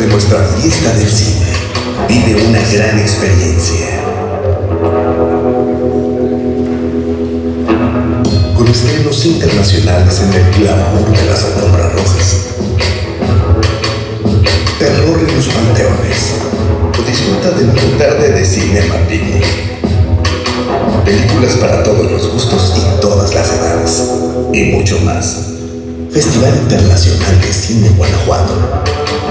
de nuestra fiesta del cine. Vive una gran experiencia. Con estrenos internacionales en el glamour de las alfombras rojas. Terror en los panteones. Disfruta de una tarde de cinema picnic. Películas para todos los gustos y todas las edades. Y mucho más. Festival Internacional de Cine Guanajuato.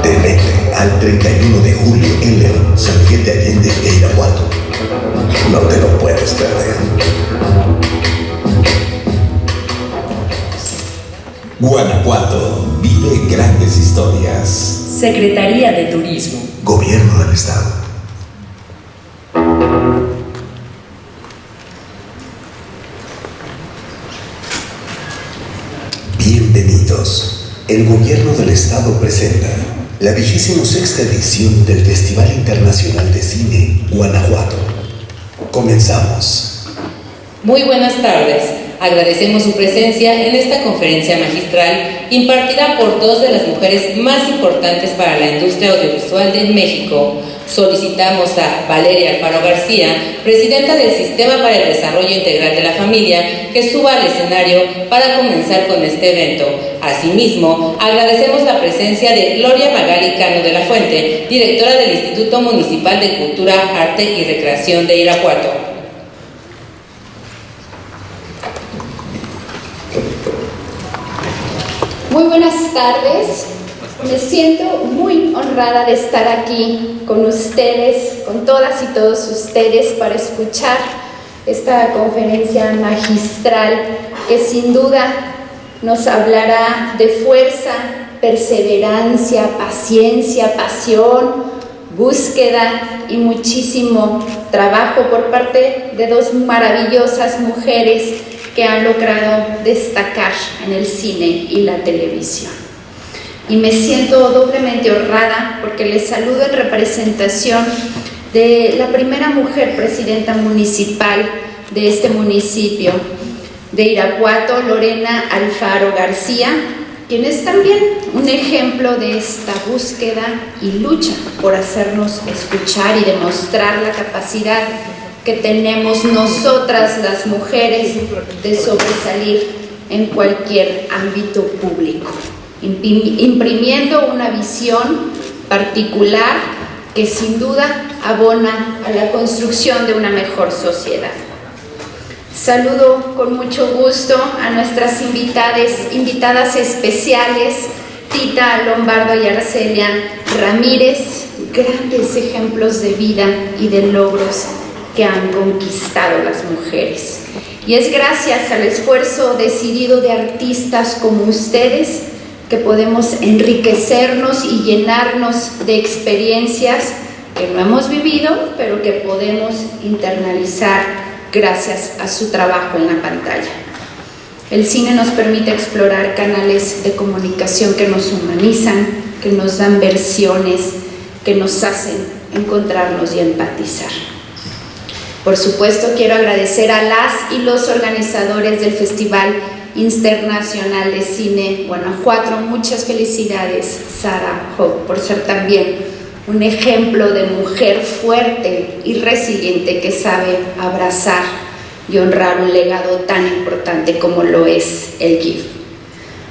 Del 20 al 31 de julio en León, San Miguel de Allende e Irapuato. No te lo puedes perder. Guanajuato vive grandes historias. Secretaría de Turismo. Gobierno del Estado. Bienvenidos. El Gobierno del Estado presenta la 26ª edición del Festival Internacional de Cine Guanajuato. Comenzamos. Muy buenas tardes. Agradecemos su presencia en esta conferencia magistral impartida por dos de las mujeres más importantes para la industria audiovisual de México. Solicitamos a Valeria Alfaro García, presidenta del Sistema para el Desarrollo Integral de la Familia, que suba al escenario para comenzar con este evento. Asimismo, agradecemos la presencia de Gloria Magali Cano de la Fuente, directora del Instituto Municipal de Cultura, Arte y Recreación de Irapuato. Muy buenas tardes. Me siento muy honrada de estar aquí con ustedes, con todas y todos ustedes, para escuchar esta conferencia magistral que sin duda nos hablará de fuerza, perseverancia, paciencia, pasión, búsqueda y muchísimo trabajo por parte de dos maravillosas mujeres que han logrado destacar en el cine y la televisión. Y me siento doblemente honrada porque les saludo en representación de la primera mujer presidenta municipal de este municipio de Irapuato, Lorena Alfaro García, quien es también un ejemplo de esta búsqueda y lucha por hacernos escuchar y demostrar la capacidad que tenemos nosotras las mujeres de sobresalir en cualquier ámbito público, imprimiendo una visión particular que sin duda abona a la construcción de una mejor sociedad. Saludo con mucho gusto a nuestras invitadas especiales, Tita Lombardo y Arcelia Ramírez, grandes ejemplos de vida y de logros que han conquistado las mujeres. Y es gracias al esfuerzo decidido de artistas como ustedes que podemos enriquecernos y llenarnos de experiencias que no hemos vivido, pero que podemos internalizar gracias a su trabajo en la pantalla. El cine nos permite explorar canales de comunicación que nos humanizan, que nos dan versiones, que nos hacen encontrarnos y empatizar. Por supuesto, quiero agradecer a las y los organizadores del Festival Internacional de Cine Guanajuato. Muchas felicidades, Sara Hogg, por ser también un ejemplo de mujer fuerte y resiliente que sabe abrazar y honrar un legado tan importante como lo es el GIF.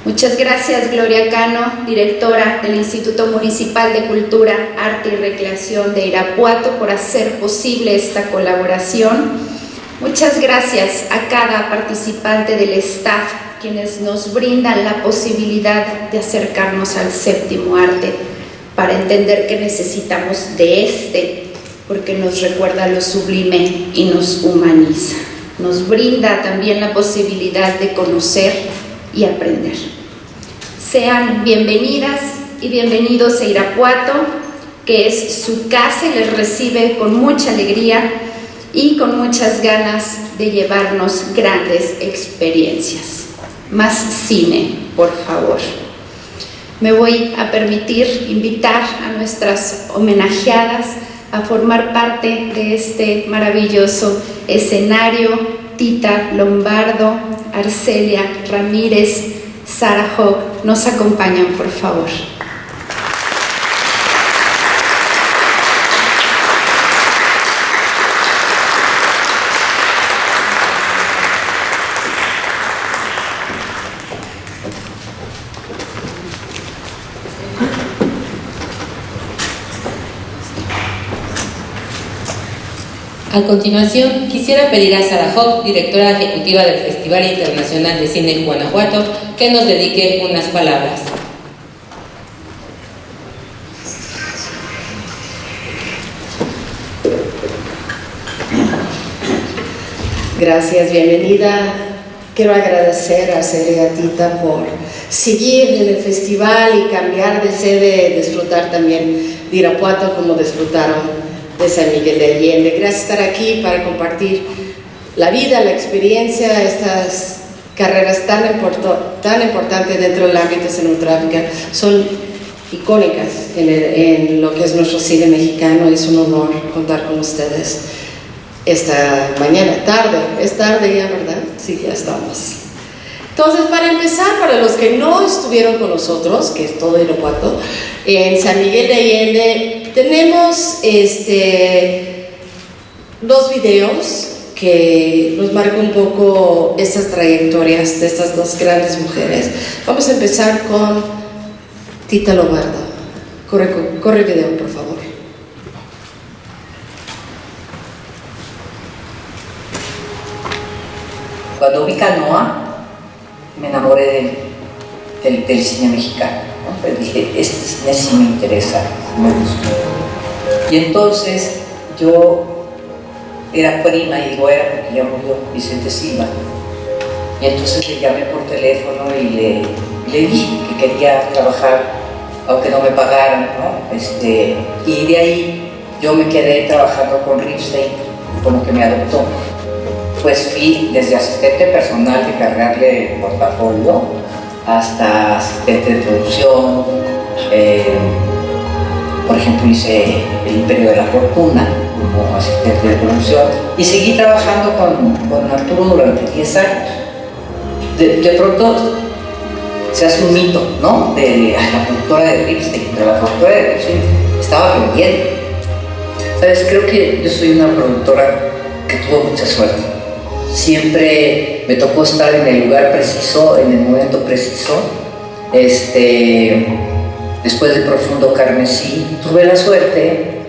Muchas gracias, Gloria Cano, directora del Instituto Municipal de Cultura, Arte y Recreación de Irapuato, por hacer posible esta colaboración. Muchas gracias a cada participante del staff, quienes nos brindan la posibilidad de acercarnos al séptimo arte para entender que necesitamos de este, porque nos recuerda lo sublime y nos humaniza. Nos brinda también la posibilidad de conocer y aprender. Sean bienvenidas y bienvenidos a Irapuato, que es su casa y les recibe con mucha alegría y con muchas ganas de llevarnos grandes experiencias. Más cine, por favor. Me voy a permitir invitar a nuestras homenajeadas a formar parte de este maravilloso escenario. Tita Lombardo, Arcelia Ramírez, Sara Hogg, nos acompañan, por favor. A continuación, quisiera pedir a Sara Hock, directora ejecutiva del Festival Internacional de Cine Guanajuato, que nos dedique unas palabras. Gracias, bienvenida. Quiero agradecer a Celia Tita por seguir en el festival y cambiar de sede, disfrutar también de Irapuato como disfrutaron de San Miguel de Allende. Gracias por estar aquí para compartir la vida, la experiencia, estas carreras tan importantes dentro del ámbito cinematográfico. Son icónicas en lo que es nuestro cine mexicano. Es un honor contar con ustedes esta mañana, es tarde ya, ¿verdad? Sí, ya estamos. Entonces, para empezar, para los que no estuvieron con nosotros, que es todo Irapuato, en San Miguel de Allende tenemos dos videos que nos marcan un poco estas trayectorias de estas dos grandes mujeres. Vamos a empezar con Tita Lombardo. Corre el video, por favor. Cuando vi Canoa, me enamoré del cine mexicano, ¿no? Pero dije, este cine sí me interesa, me gustó. Y entonces yo era prima, y digo era porque ya murió Vicente Silva. Y entonces le llamé por teléfono y le dije que quería trabajar, aunque no me pagaran, ¿no? Y de ahí yo me quedé trabajando con Ripstein, con lo que me adoptó. Pues fui desde asistente personal de cargarle el portafolio hasta asistente de producción. Por ejemplo, hice El Imperio de la Fortuna como asistente de producción y seguí trabajando con Arturo durante 10 años. De pronto se hace un mito, ¿no? De la productora de Ripstein, pero la productora de Ripstein estaba vendiendo. ¿Sabes? Creo que yo soy una productora que tuvo mucha suerte. Siempre me tocó estar en el lugar preciso, en el momento preciso. Después de Profundo Carmesí, tuve la suerte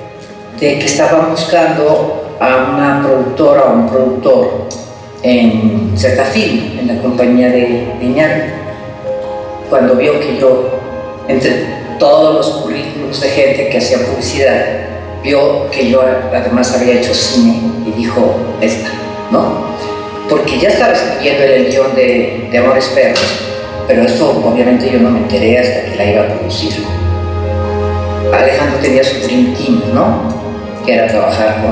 de que estaban buscando a una productora o un productor en Zetafilm, en la compañía de Iñárritu. Cuando vio que yo, entre todos los currículos de gente que hacía publicidad, vio que yo además había hecho cine y dijo, esta, ¿no? Porque ya estaba escribiendo el guión de Amores Perros, pero esto obviamente yo no me enteré hasta que la iba a producir. Alejandro tenía su Dream Team, ¿no? Que era trabajar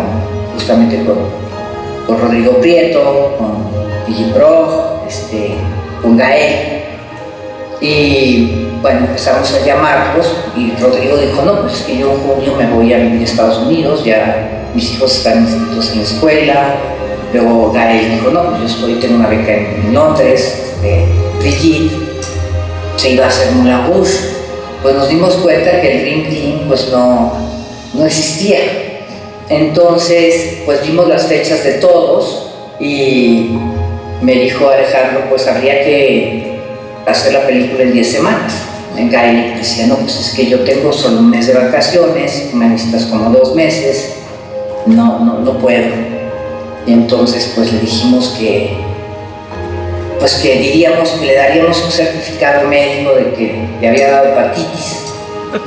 justamente con Rodrigo Prieto, con Gigi Broch, con Gael. Y bueno, empezamos a llamarlos y Rodrigo dijo, no, pues es que yo en junio me voy a vivir a Estados Unidos, ya mis hijos están inscritos en la escuela. Luego Gael dijo, no, pues yo tengo una beca en Londres, Brigitte se iba a hacer Moulin Rouge. Pues nos dimos cuenta que el Dream Team pues no existía. Entonces pues vimos las fechas de todos y me dijo Alejandro, pues habría que hacer la película en 10 semanas. Gael decía, no, pues es que yo tengo solo un mes de vacaciones, me necesitas como 2 meses, no puedo. Y entonces pues le dijimos que diríamos que le daríamos un certificado médico de que le había dado hepatitis.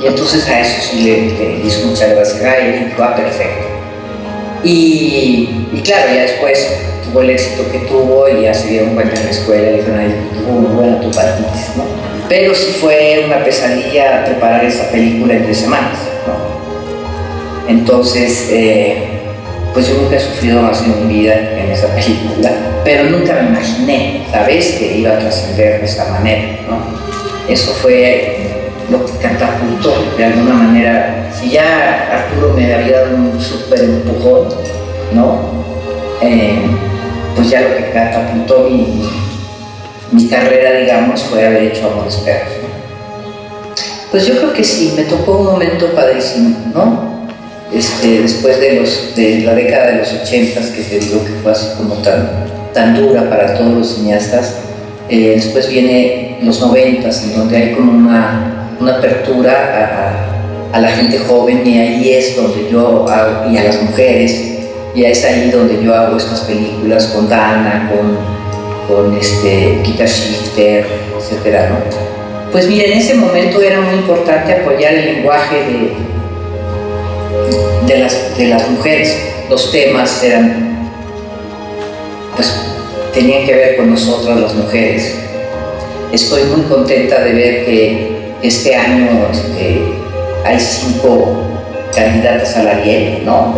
Y entonces a eso sí le hizo muchas gracias a él y dijo, perfecto. Y claro, ya después tuvo el éxito que tuvo y ya se dieron cuenta en la escuela y dijeron, ay, tuvo muy buena tu hepatitis, ¿no? Pero sí fue una pesadilla preparar esa película en 3 semanas, ¿no? Entonces, pues yo nunca he sufrido más en mi vida en esa película, pero nunca me imaginé, ¿sabes?, que iba a trascender de esta manera, ¿no? Eso fue lo que catapultó, de alguna manera. Si ya Arturo me había dado un súper empujón, ¿no? Pues ya lo que catapultó mi carrera, digamos, fue haber hecho Amores Perros, ¿no? Pues yo creo que sí, me tocó un momento padrísimo, ¿no? Después de la década de los 80s, que te digo que fue así como tan dura para todos los cineastas, después viene los 90s, en donde hay como una apertura a la gente joven, y ahí es donde yo, y a las mujeres, y es ahí donde yo hago estas películas con Dana, con Guitar Shifter, etcétera, ¿no? Pues mira, en ese momento era muy importante apoyar el lenguaje de las mujeres. Los temas eran, pues, tenían que ver con nosotras las mujeres. Estoy muy contenta de ver que este año hay 5 candidatas al Ariel, ¿no?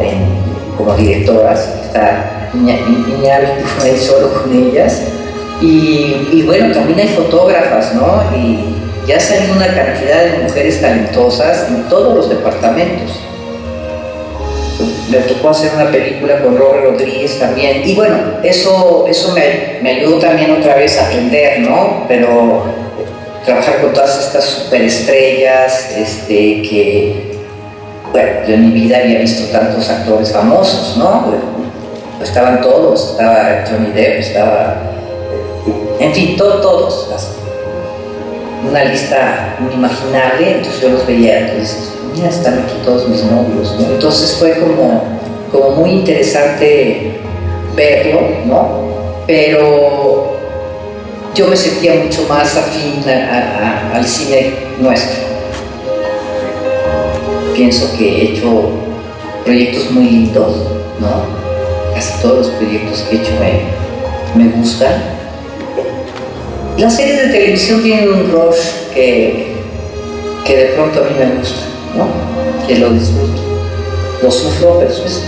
Como directoras. Está Iñárritu ahí solo con ellas. Y bueno, también hay fotógrafas, ¿no? Y ya salió una cantidad de mujeres talentosas en todos los departamentos. Me tocó hacer una película con Robert Rodríguez también. Y bueno, eso me ayudó también otra vez a aprender, ¿no? Pero trabajar con todas estas superestrellas, que, bueno, yo en mi vida había visto tantos actores famosos, ¿no? Estaban todos, estaba Johnny Depp, estaba, en fin, todos, una lista inimaginable. Entonces yo los veía y decía, mira, están aquí todos mis novios, ¿no? Entonces fue como muy interesante verlo, ¿no? Pero yo me sentía mucho más afín al cine nuestro. Pienso que he hecho proyectos muy lindos, ¿no? Casi todos los proyectos que he hecho me gustan. Las series de televisión tienen un rush que de pronto a mí me gusta, ¿no? Que lo disfruto. Lo sufro, pero es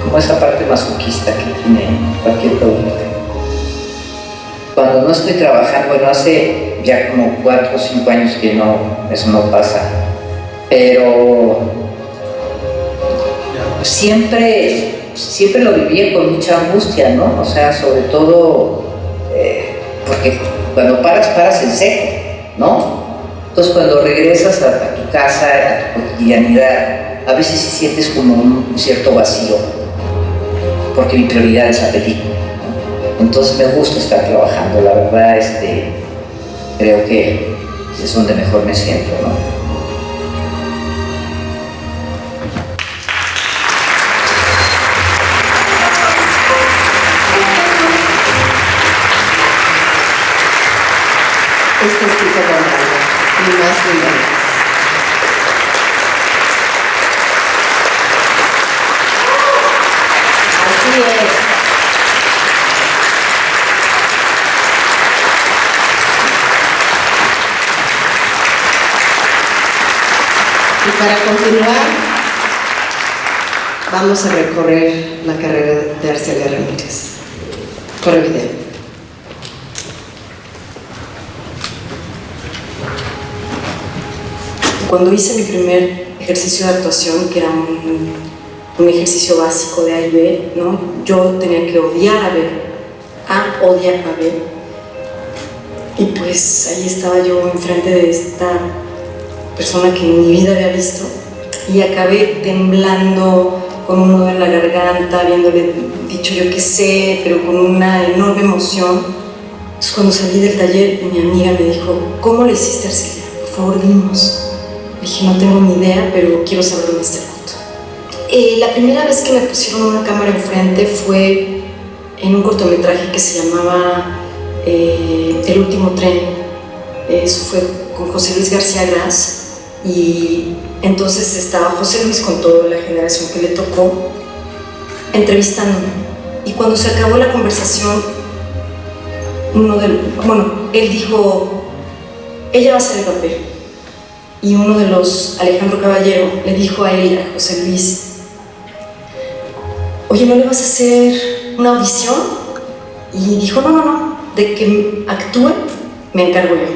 como esa parte masoquista que tiene cualquier producto. Cuando no estoy trabajando, bueno, hace ya como 4 o 5 años que eso no pasa, pero siempre lo vivía con mucha angustia, ¿no? O sea, sobre todo porque cuando paras en seco, ¿no? Entonces cuando regresas a tu casa, a tu cotidianidad, a veces sí sientes como un cierto vacío, porque mi prioridad es la película, ¿no? Entonces me gusta estar trabajando, la verdad, creo que es donde mejor me siento, ¿no? Esta es Tita Lombardo, ni más ni menos. Así es. Y para continuar, vamos a recorrer la carrera de Arcelia Ramírez. Corre video. Cuando hice mi primer ejercicio de actuación, que era un ejercicio básico de A y B, ¿no? Yo tenía que odiar a B, odiar a B. Y pues ahí estaba yo enfrente de esta persona que en mi vida había visto y acabé temblando con un nudo en la garganta, habiéndole dicho yo qué sé, pero con una enorme emoción. Entonces cuando salí del taller, mi amiga me dijo, ¿cómo le hiciste, Arcelia? Por favor, dinos. Dije, no tengo ni idea, pero quiero saber dónde está el punto. La primera vez que me pusieron una cámara enfrente fue en un cortometraje que se llamaba El último tren. Eso fue con José Luis García Gras. Y entonces estaba José Luis con toda la generación que le tocó entrevistándome. Y cuando se acabó la conversación, él dijo, ella va a hacer el papel. Y uno de los, Alejandro Caballero, le dijo a él, a José Luis, oye, ¿no le vas a hacer una audición? Y dijo, no, de que actúe, me encargo yo.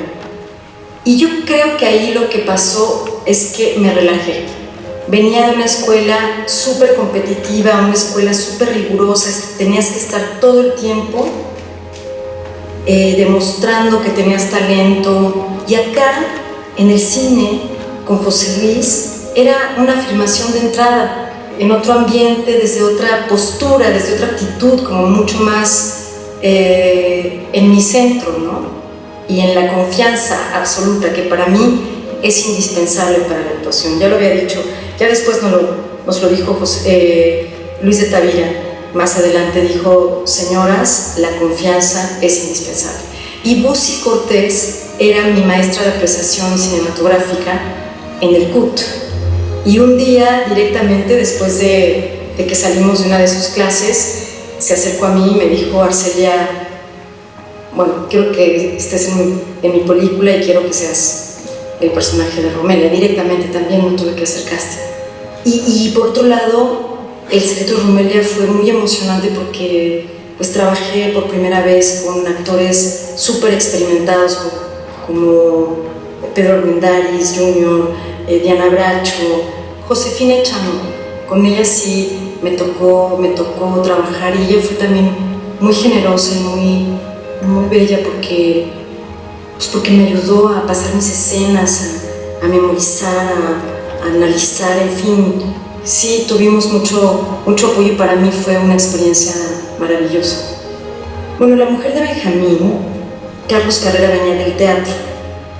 Y yo creo que ahí lo que pasó es que me relajé. Venía de una escuela súper competitiva, una escuela súper rigurosa, tenías que estar todo el tiempo demostrando que tenías talento. Y acá, en el cine, con José Luis, era una afirmación de entrada, en otro ambiente, desde otra postura, desde otra actitud, como mucho más en mi centro, ¿no? Y en la confianza absoluta, que para mí es indispensable para la actuación. Ya lo había dicho, ya después nos lo dijo Luis de Tavira más adelante dijo: señoras, la confianza es indispensable. Y Busi Cortés era mi maestra de apreciación cinematográfica en el CUT. Y un día, directamente después de que salimos de una de sus clases, se acercó a mí y me dijo: Arcelia, bueno, quiero que estés en mi película y quiero que seas el personaje de Romelia. Directamente también, no tuve que hacer casting. Y por otro lado, el secreto de Romelia fue muy emocionante porque pues trabajé por primera vez con actores súper experimentados como Pedro Armendáriz Jr., Diana Bracho, Josefina Echano. Con ella sí me tocó trabajar, y ella fue también muy generosa y muy bella porque me ayudó a pasar mis escenas, a memorizar, a analizar, en fin. Sí, tuvimos mucho apoyo y para mí fue una experiencia maravillosa. Bueno, La mujer de Benjamín, Carlos Carrera venía del teatro,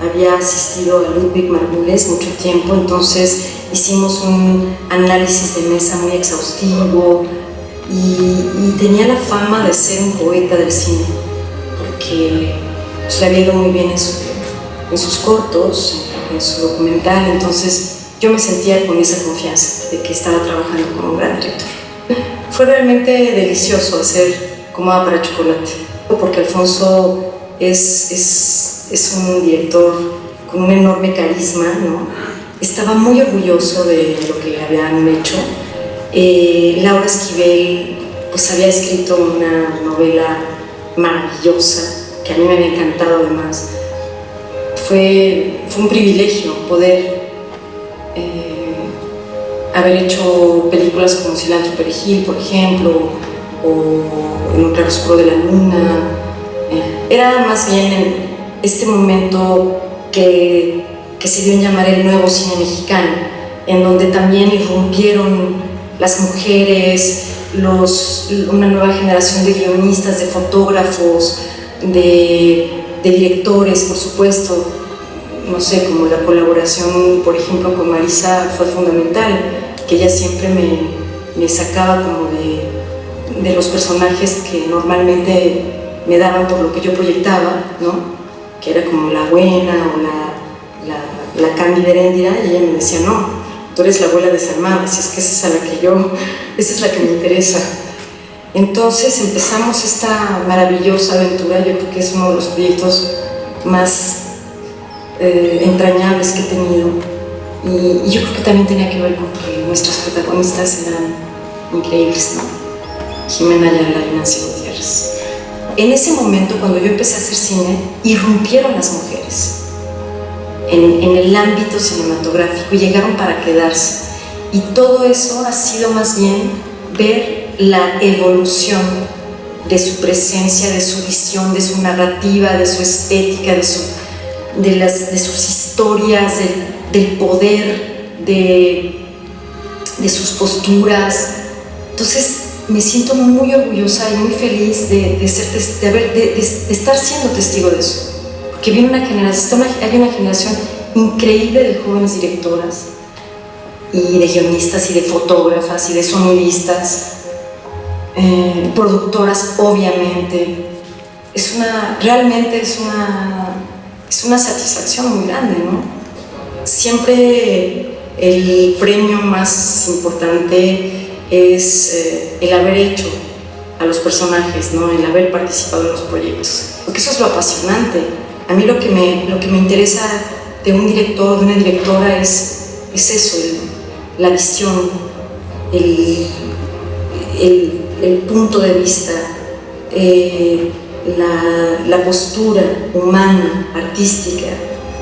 había asistido a Ludwig Margules mucho tiempo, entonces hicimos un análisis de mesa muy exhaustivo y tenía la fama de ser un poeta del cine, porque pues, le había ido muy bien en sus cortos, en su documental, entonces yo me sentía con esa confianza de que estaba trabajando con un gran director. Fue realmente delicioso hacer Comida para Chocolate, porque Alfonso es un director con un enorme carisma, ¿no? Estaba muy orgulloso de lo que habían hecho. Laura Esquivel pues había escrito una novela maravillosa que a mí me había encantado además. Fue un privilegio poder haber hecho películas como Cilantro y Perejil, por ejemplo, o En un claroscuro de la luna. Era más bien en este momento que se dio en llamar el nuevo cine mexicano, en donde también irrumpieron las mujeres, una nueva generación de guionistas, de fotógrafos, de directores, por supuesto. No sé, como la colaboración, por ejemplo, con Marisa fue fundamental, que ella siempre me sacaba como de los personajes que normalmente me daban por lo que yo proyectaba, ¿no? Que era como la buena o la Cándida Heréndira, y ella me decía: no, tú eres la abuela desarmada, si es que esa es la que me interesa. Entonces empezamos esta maravillosa aventura. Yo creo que es uno de los proyectos más entrañables que he tenido, y yo creo que también tenía que ver con que nuestras protagonistas eran increíbles, ¿no? Jimena Ayala y Nancy Gutiérrez. En ese momento, cuando yo empecé a hacer cine, irrumpieron las mujeres en el ámbito cinematográfico y llegaron para quedarse, y todo eso ha sido más bien ver la evolución de su presencia, de su visión, de su narrativa, de su estética, de sus historias, del poder, de sus posturas. Entonces me siento muy orgullosa y muy feliz de estar siendo testigo de eso, porque hay una generación increíble de jóvenes directoras y de guionistas y de fotógrafas y de sonidistas, productoras, obviamente. Realmente es una satisfacción muy grande, ¿no? Siempre el premio más importante es el haber hecho a los personajes, ¿no? El haber participado en los proyectos, porque eso es lo apasionante. A mí lo que me interesa de un director, de una directora, es eso, la visión, el punto de vista, la postura humana, artística,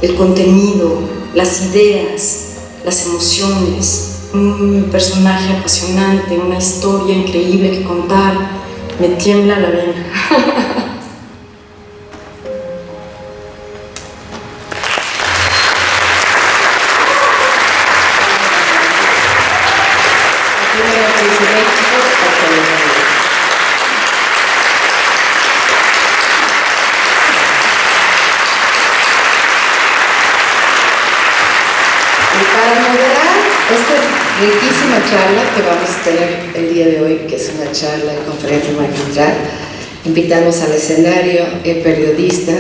el contenido, las ideas, las emociones, un personaje apasionante, una historia increíble que contar. Me tiembla la vena. Y para moderar este riquísima charla que vamos a tener el día de hoy, que es una charla de conferencia magistral. Invitamos al escenario el periodista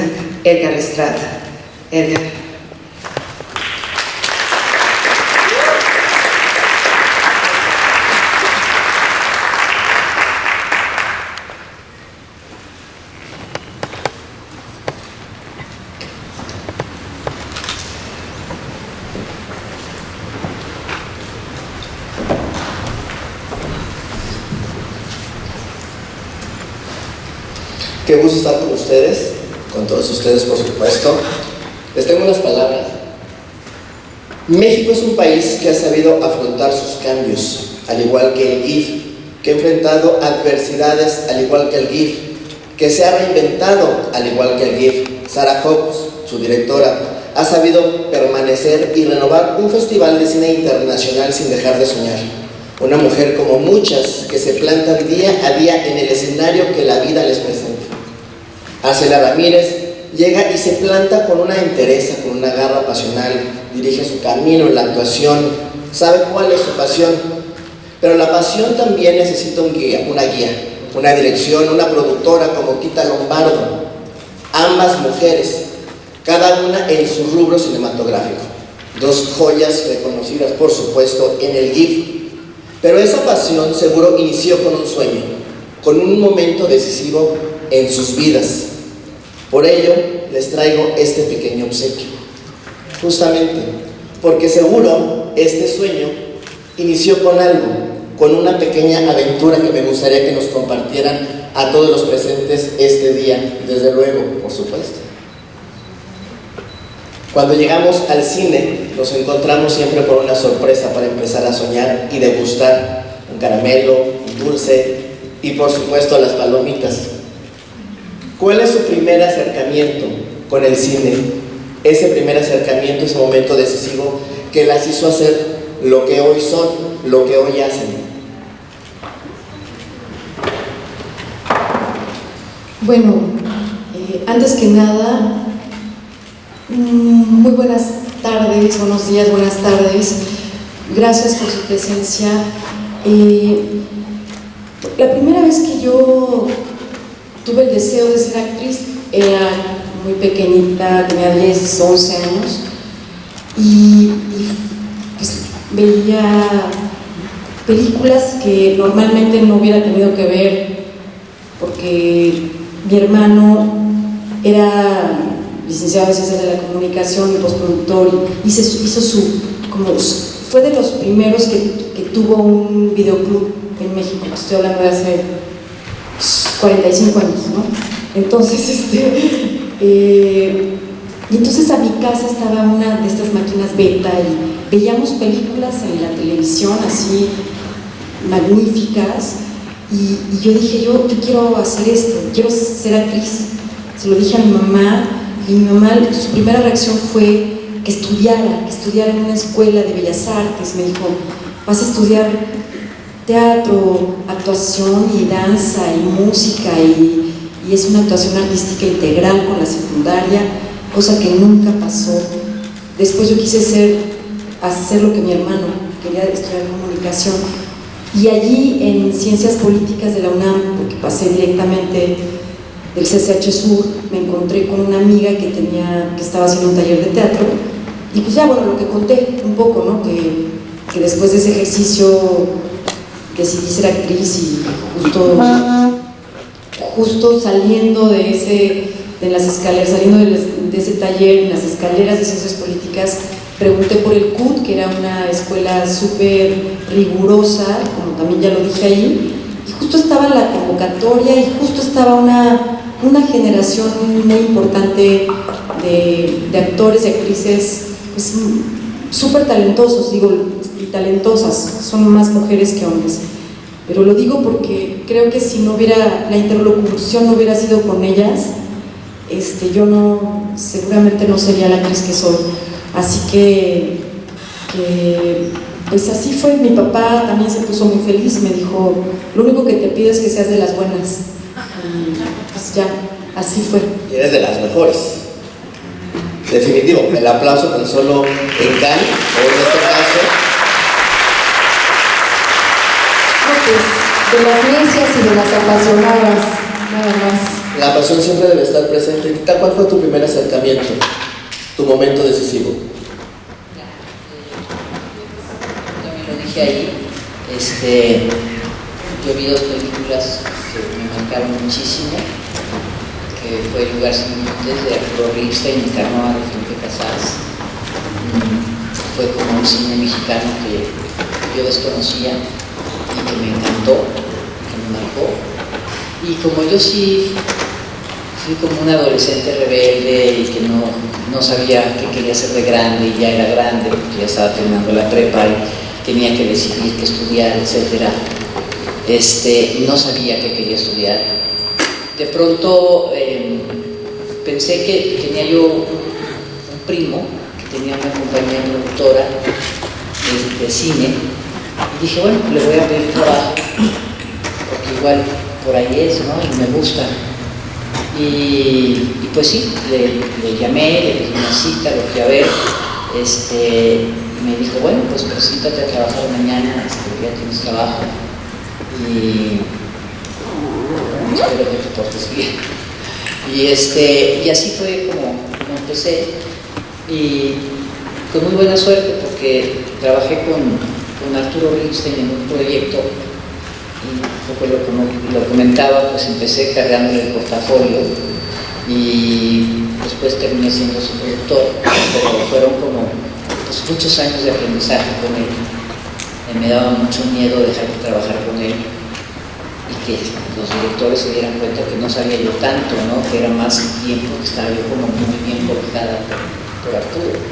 Edgar Estrada. Edgar. Qué gusto estar con ustedes, con todos ustedes por supuesto. Les tengo unas palabras. México es un país que ha sabido afrontar sus cambios, al igual que el GIF, que ha enfrentado adversidades, al igual que el GIF, que se ha reinventado, al igual que el GIF. Sara Hobbs, su directora, ha sabido permanecer y renovar un festival de cine internacional sin dejar de soñar. Una mujer como muchas que se plantan día a día en el escenario que la vida les presenta. Arcelia Ramírez llega y se planta con una entereza, con una garra pasional, dirige su camino en la actuación, sabe cuál es su pasión, pero la pasión también necesita una guía, una dirección, una productora como Tita Lombardo, ambas mujeres, cada una en su rubro cinematográfico, dos joyas reconocidas por supuesto en el GIF, pero esa pasión seguro inició con un sueño, con un momento decisivo en sus vidas. Por ello, les traigo este pequeño obsequio, justamente porque seguro este sueño inició con algo, con una pequeña aventura que me gustaría que nos compartieran a todos los presentes este día, desde luego, por supuesto. Cuando llegamos al cine, nos encontramos siempre por una sorpresa para empezar a soñar y degustar un caramelo, un dulce y por supuesto las palomitas. ¿Cuál es su primer acercamiento con el cine? Ese primer acercamiento, ese momento decisivo que las hizo hacer lo que hoy son, lo que hoy hacen. Bueno, antes que nada, muy buenas tardes, buenos días, buenas tardes. Gracias por su presencia. La primera vez que yo tuve el deseo de ser actriz era muy pequeñita, tenía 10, 11 años y pues veía películas que normalmente no hubiera tenido que ver porque mi hermano era licenciado en Ciencias de la Comunicación y postproductor, fue de los primeros que tuvo un videoclub en México, estoy hablando de hace 45 años, ¿no? Entonces, y entonces a mi casa estaba una de estas máquinas beta y veíamos películas en la televisión así magníficas y yo dije, yo quiero hacer esto, quiero ser actriz. Se lo dije a mi mamá y mi mamá, su primera reacción fue que estudiara en una escuela de bellas artes. Me dijo, vas a estudiar teatro, actuación y danza y música y es una actuación artística integral con la secundaria, cosa que nunca pasó. Después yo quise hacer lo que mi hermano quería, estudiar comunicación, y allí en Ciencias Políticas de la UNAM, porque pasé directamente del CCH Sur, me encontré con una amiga que estaba haciendo un taller de teatro y pues ya, bueno, lo que conté un poco, ¿no? Que después de ese ejercicio decidí ser actriz y justo saliendo de las escaleras, saliendo de ese taller en las escaleras de Ciencias Políticas, pregunté por el CUT, que era una escuela súper rigurosa, como también ya lo dije ahí, y justo estaba la convocatoria y justo estaba una generación muy importante de actores y actrices pues, súper talentosos, y talentosas, son más mujeres que hombres. Pero lo digo porque creo que si no hubiera, la interlocución no hubiera sido con ellas, yo seguramente no sería la actriz que soy. Así que pues así fue. Mi papá también se puso muy feliz, me dijo, lo único que te pido es que seas de las buenas. Y pues ya, así fue. Y eres de las mejores. Definitivo, el aplauso tan solo en Cannes, o en este caso, fuertes, de las necias y de las apasionadas, nada más. La pasión siempre debe estar presente. Tita, ¿cuál fue tu primer acercamiento? Tu momento decisivo. También lo dije ahí. Yo vi dos películas que me marcaron muchísimo, que fue El lugar sin límites de Arturo Ripstein y Carnaval de Felipe Casals. Fue como un cine mexicano que yo desconocía y que me encantó, que me marcó. Y como yo sí fui como un adolescente rebelde y que no sabía qué quería ser de grande, y ya era grande porque ya estaba terminando la prepa y tenía que decidir qué estudiar, etc. Y no sabía qué quería estudiar. De pronto pensé que tenía yo un primo que tenía una compañía productora de cine, y dije, bueno, le voy a pedir trabajo porque igual por ahí es, ¿no? Y me gusta. Y pues sí, le llamé, le pedí una cita, lo fui a ver, y me dijo, bueno, pues preséntate a trabajar mañana, ya tienes trabajo, y espero que te portes bien. Y así fue como empecé, y con muy buena suerte, porque trabajé con Arturo Ripstein en un proyecto, y como lo comentaba, pues empecé cargándole el portafolio y después terminé siendo su productor, pero fueron como pues, muchos años de aprendizaje con él. Me daba mucho miedo dejar de trabajar con él y que los directores se dieran cuenta que no sabía yo tanto, ¿no? Que era más el tiempo, que estaba yo como muy bien colocada por Arturo,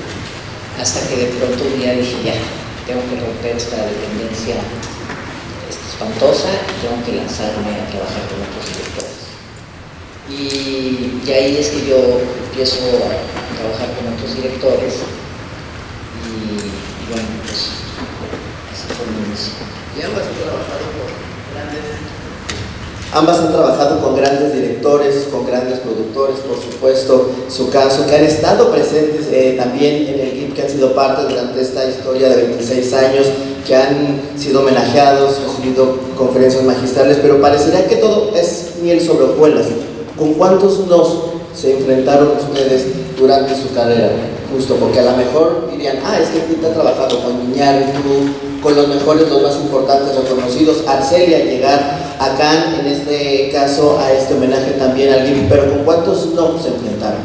hasta que de pronto un día dije, ya, tengo que romper esta dependencia espantosa, y tengo que lanzarme a trabajar con otros directores. Y ahí es que yo empiezo a trabajar con otros directores, y bueno, pues así fue mi inicio. ¿Y ambas han trabajado con grandes directores, con grandes productores, por supuesto, su caso, que han estado presentes también en el GIP, que han sido parte durante esta historia de 26 años, que han sido homenajeados, recibido conferencias magistrales, pero parecería que todo es miel sobre hojuelas. ¿Con cuántos nos se enfrentaron ustedes durante su carrera? Justo porque a lo mejor dirían, es que Tita ha trabajado con Iñárritu, con los mejores, los más importantes reconocidos, Arcelia, llegar a Cannes, en este caso a este homenaje también al GIP, pero ¿con cuántos no se enfrentaron?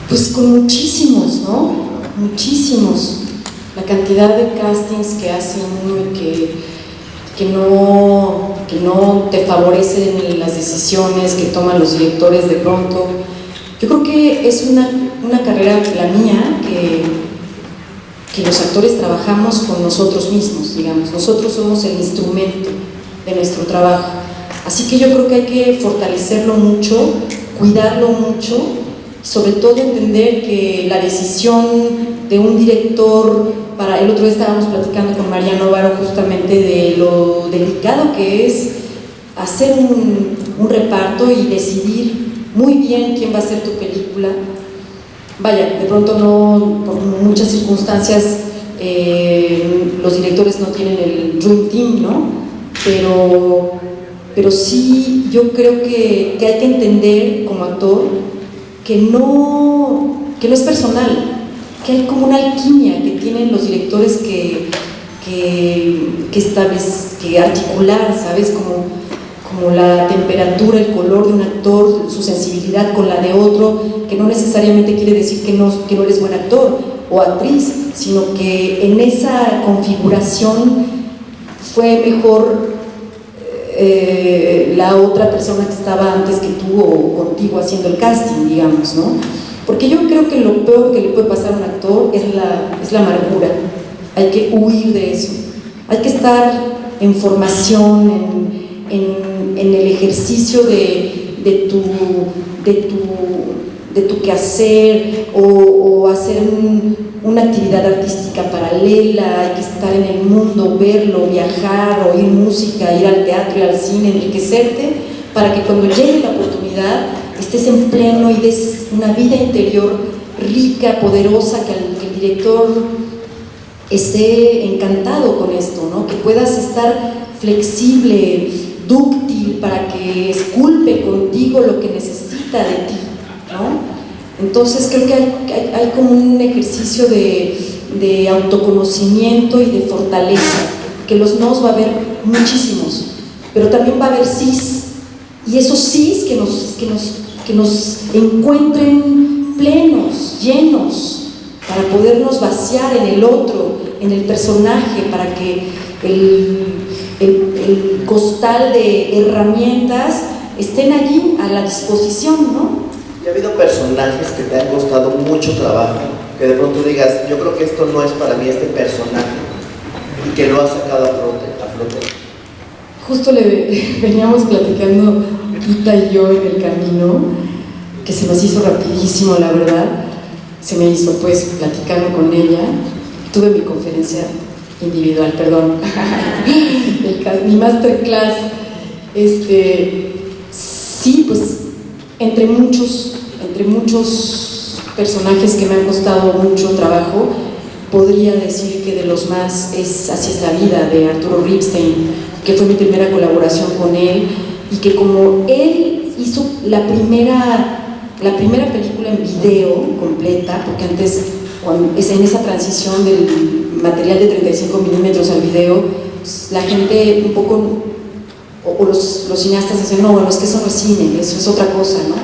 Pues con muchísimos, ¿no? Muchísimos. La cantidad de castings que hacen uno y que no te favorecen las decisiones que toman los directores de pronto. Yo creo que es una carrera, la mía, que los actores trabajamos con nosotros mismos, digamos. Nosotros somos el instrumento de nuestro trabajo. Así que yo creo que hay que fortalecerlo mucho, cuidarlo mucho, sobre todo entender que la decisión de un director, el otro día estábamos platicando con Mariano Varo justamente de lo delicado que es hacer un reparto y decidir muy bien quién va a ser tu película. Vaya, de pronto no, por muchas circunstancias los directores no tienen el Dream Team, ¿no? Pero sí, yo creo que hay que entender como actor que no es personal, que hay como una alquimia que tienen los directores que articular, ¿sabes? Como la temperatura, el color de un actor, su sensibilidad con la de otro, que no necesariamente quiere decir que no eres buen actor o actriz, sino que en esa configuración fue mejor la otra persona que estaba antes que tú o contigo haciendo el casting, digamos, ¿no? Porque yo creo que lo peor que le puede pasar a un actor es la amargura. Hay que huir de eso. Hay que estar en formación, en el ejercicio de tu quehacer o hacer una actividad artística paralela. Hay que estar en el mundo, verlo, viajar, oír música, ir al teatro y al cine, enriquecerte, para que cuando llegue la oportunidad estés en pleno y des una vida interior rica, poderosa, que el director esté encantado con esto, ¿no? Que puedas estar flexible, dúctil, para que esculpe contigo lo que necesita de ti, ¿no? Entonces creo que hay como un ejercicio de autoconocimiento y de fortaleza, que los nos va a haber muchísimos, pero también va a haber sís, y esos sís que nos encuentren plenos, llenos, para podernos vaciar en el otro, en el personaje, para que el costal de herramientas estén allí a la disposición, ¿no? ¿Y ha habido personajes que te han costado mucho trabajo? Que de pronto digas, yo creo que esto no es para mí, este personaje, y que lo has sacado a flote. Justo veníamos platicando Tita y yo en el camino, que se nos hizo rapidísimo, la verdad. Se me hizo pues platicando con ella. Tuve mi conferencia individual, perdón, mi masterclass. Sí, pues entre muchos personajes que me han costado mucho trabajo, podría decir que de los más es Así es la vida, de Arturo Ripstein, que fue mi primera colaboración con él, y que como él hizo la primera película en video completa, porque antes, en esa transición del material de 35 milímetros al video, pues, la gente un poco, o los cineastas decían, no, bueno, es que eso no es cine, eso es otra cosa, ¿no?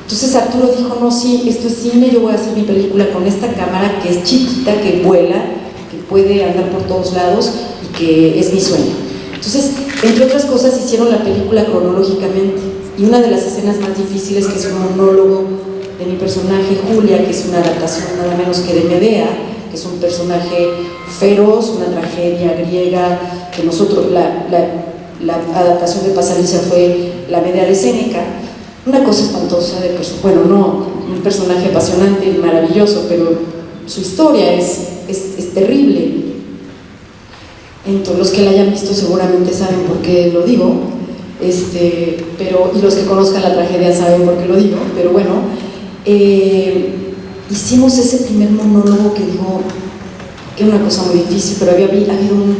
Entonces Arturo dijo, no, sí, esto es cine, yo voy a hacer mi película con esta cámara que es chiquita, que vuela, que puede andar por todos lados y que es mi sueño. Entonces, entre otras cosas, hicieron la película cronológicamente, y una de las escenas más difíciles, que es un monólogo de mi personaje Julia, que es una adaptación nada menos que de Medea, que es un personaje feroz, una tragedia griega, que nosotros, la adaptación de Pasaliza fue la Medea de Séneca, una cosa espantosa de bueno, no, un personaje apasionante y maravilloso, pero su historia es terrible. Entonces, los que la hayan visto seguramente saben por qué lo digo, y los que conozcan la tragedia saben por qué lo digo, pero bueno, hicimos ese primer monólogo que digo que era una cosa muy difícil, pero había habido un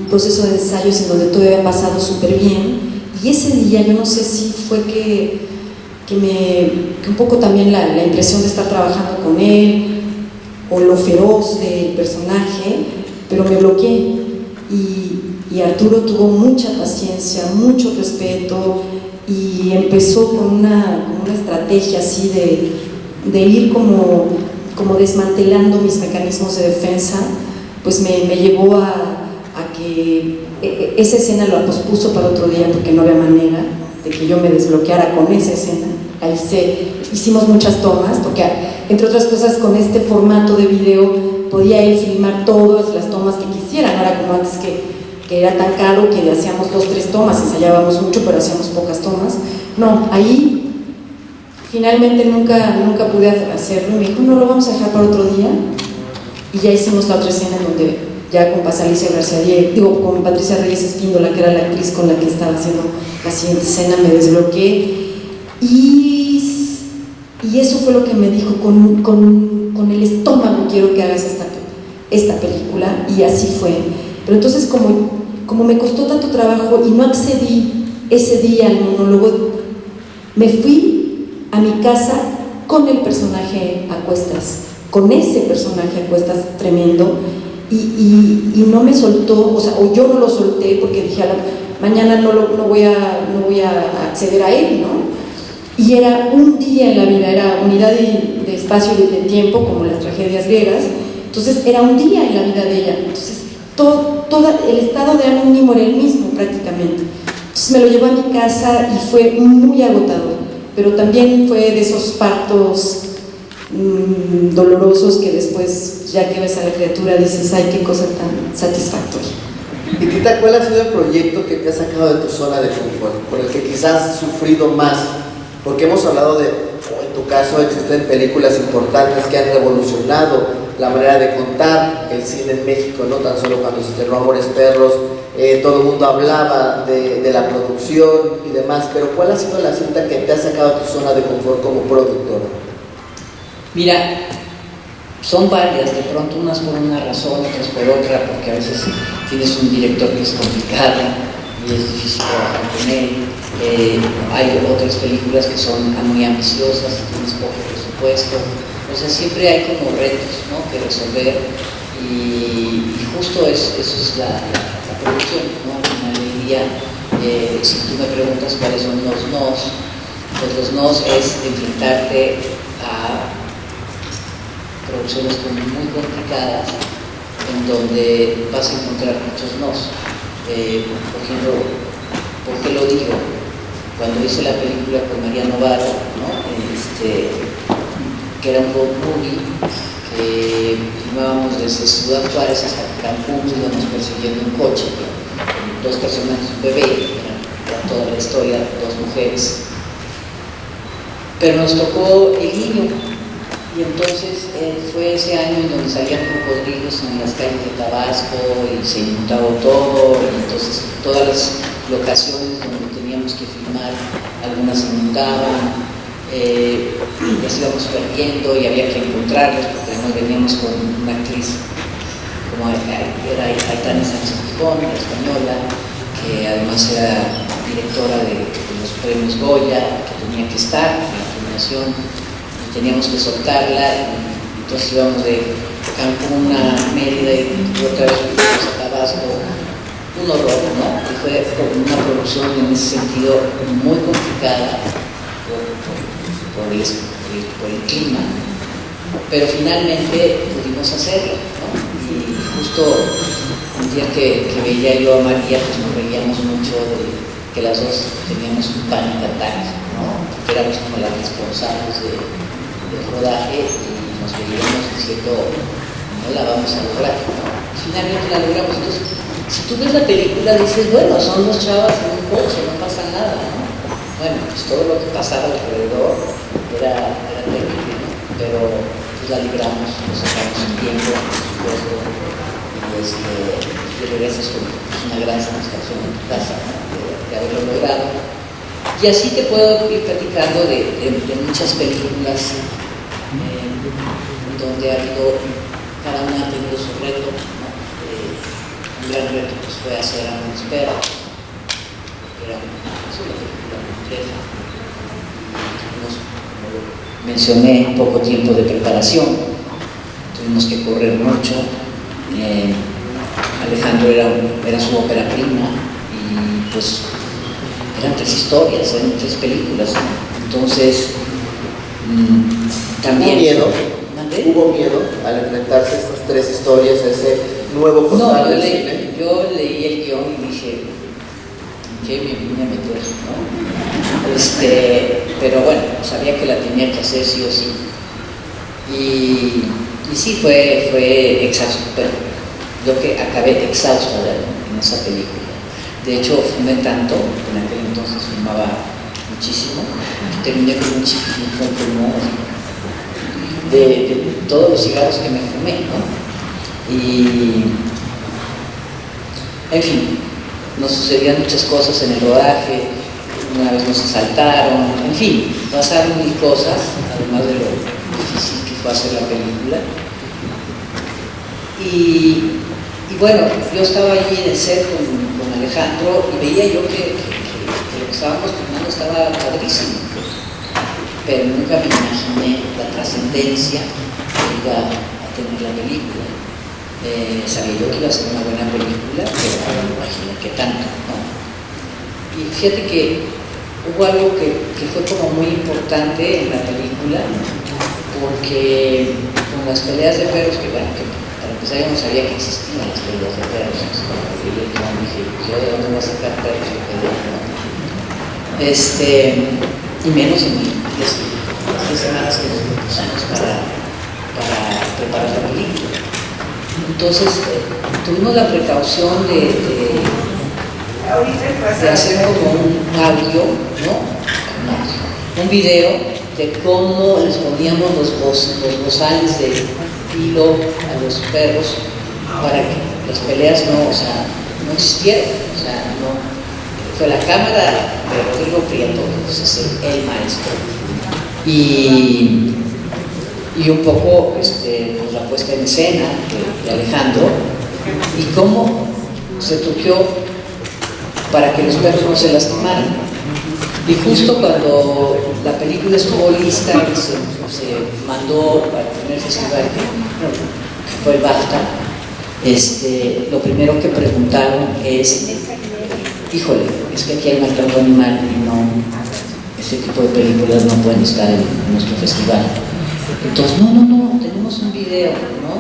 proceso de ensayos en donde todo había pasado súper bien, y ese día yo no sé si fue que un poco también la impresión de estar trabajando con él, o lo feroz del personaje, pero me bloqueé, y Arturo tuvo mucha paciencia, mucho respeto, y empezó con una estrategia así de ir como desmantelando mis mecanismos de defensa, pues me llevó a que esa escena la pospuso para otro día, porque no había manera de que yo me desbloqueara con esa escena. Ahí hicimos muchas tomas, porque entre otras cosas con este formato de video podía él filmar todas las tomas que quisiera, no era como antes que era tan caro que hacíamos 2 o 3 tomas, ensayábamos mucho pero hacíamos pocas tomas. No, ahí finalmente nunca pude hacerlo, me dijo, no, lo vamos a dejar para otro día, y ya hicimos la otra escena en donde ya con con Patricia Reyes Espíndola, que era la actriz con la que estaba haciendo la siguiente escena, me desbloqueé, y eso fue lo que me dijo, con el estómago quiero que hagas esta película, y así fue. Pero entonces como me costó tanto trabajo y no accedí ese día al monólogo, me fui a mi casa con el personaje a cuestas, con ese personaje a cuestas tremendo, y no me soltó, o yo no lo solté porque dije, mañana no voy a acceder a él, ¿no? Y era un día en la vida, era unidad de espacio y de tiempo, como las tragedias griegas. Entonces era un día en la vida de ella, entonces todo el estado de ánimo era el mismo prácticamente. Entonces me lo llevó a mi casa y fue muy agotador, pero también fue de esos partos dolorosos que después, ya que ves a la criatura, dices, ay, qué cosa tan satisfactoria. Y Tita, ¿cuál ha sido el proyecto que te ha sacado de tu zona de confort, por el que quizás has sufrido más? Porque hemos hablado de, en tu caso, existen películas importantes que han revolucionado la manera de contar el cine en México, no tan solo cuando se estrenó Amores Perros, todo el mundo hablaba de la producción y demás, pero ¿cuál ha sido la cinta que te ha sacado de tu zona de confort como productora? Mira, son varias, de pronto unas por una razón, otras por otra, porque a veces tienes un director que es complicado y es difícil trabajar con él. Hay otras películas que son muy ambiciosas, tienes poco presupuesto, o sea, siempre hay como retos, ¿no?, que resolver, y justo eso es la producción, ¿no? Al final del día, si tú me preguntas cuáles son los nos, pues los nos es enfrentarte a producciones muy complicadas en donde vas a encontrar muchos nos. Por ejemplo, ¿por qué lo digo? Cuando hice la película con María Novaro, ¿no?, que era un road movie, que filmábamos desde Ciudad Juárez hasta Cancún, íbamos persiguiendo un coche con dos personajes, un bebé, era toda la historia, dos mujeres. Pero nos tocó el niño, y entonces fue ese año en donde salían cocodrilos en las calles de Tabasco y se inundaba todo, y entonces todas las locaciones donde teníamos que filmar, algunas se inundaban, las íbamos perdiendo y había que encontrarlas, porque además veníamos con una actriz como era Aitana Sánchez Gijón, la española, que además era directora de los premios Goya, que tenía que estar en la filmación, y teníamos que soltarla, y entonces íbamos de Cancún a Mérida y otra vez fuimos a Tabasco, un horror, ¿no? Y fue una producción en ese sentido muy complicada por el clima, pero finalmente pudimos hacerlo, ¿no? Y justo un día que veía yo a María, pues nos reíamos mucho de que las dos teníamos un panic attack, ¿no? Porque éramos como las responsables del rodaje y nos veíamos diciendo, no la vamos a lograr, ¿no? Finalmente la logramos. Entonces, si tú ves la película dices, bueno, son dos chavas en un coche, no pasa nada, ¿no? Bueno, pues todo lo que pasaba alrededor era terrible, ¿no? Pero pues la libramos, nos sacamos un tiempo, por supuesto, y regresas con una gran satisfacción en tu casa, ¿no?, de haberlo logrado. Y así te puedo ir platicando de muchas películas en donde ha habido, cada una ha tenido su reto, ¿no? Un gran reto pues fue hacer a un espero, que era una película compleja. Tuvimos, como mencioné, poco tiempo de preparación, tuvimos que correr mucho. Alejandro era su ópera prima y pues eran 3 historias, eran 3 películas, ¿no? Entonces también ¿Hubo miedo al enfrentarse a estas 3 historias, a ese nuevo portal del cine? Yo leí el guión y dije, ¿qué me vine a meter, no? Pero bueno, sabía que la tenía que hacer sí o sí. Y sí, fue exhausto, pero yo que acabé exhausta en esa película. De hecho, fumé tanto, en aquel entonces fumaba muchísimo, que terminé con un chiquitín con pulmón de todos los cigarros que me fumé, ¿no? Y, en fin, nos sucedían muchas cosas en el rodaje, una vez nos asaltaron, en fin, pasaron 1000 cosas, además de lo difícil que fue hacer la película. Y bueno, yo estaba allí en el set con Alejandro y veía yo que lo que estábamos filmando estaba padrísimo, pero nunca me imaginé la trascendencia que iba a tener la película. Sabía yo que iba a ser una buena película, pero no me imaginé qué tanto, ¿no? Y fíjate que hubo algo que fue como muy importante en la película, porque con las peleas de perros, que bueno, que para empezar yo no sabía que existían las peleas de perros, y yo dije, ¿yo de dónde voy a sacar perros que peleen, no? Y menos en 10 semanas que nos pusimos para preparar la película. Entonces tuvimos la precaución de hacer como un audio, ¿no? Un video de cómo les poníamos los bozales de filo a los perros para que las peleas no existieran. O sea, no, fue la cámara de Rodrigo Prieto, entonces el maestro. Y un poco pues, la puesta en escena de Alejandro y cómo se truqueó para que los perros no se lastimaran. Y justo cuando la película estuvo lista y se mandó para el primer festival que fue el BAFTA, lo primero que preguntaron es, híjole, es que aquí hay maltrato animal y no, este tipo de películas no pueden estar en nuestro festival. Entonces, no, tenemos un video, ¿no?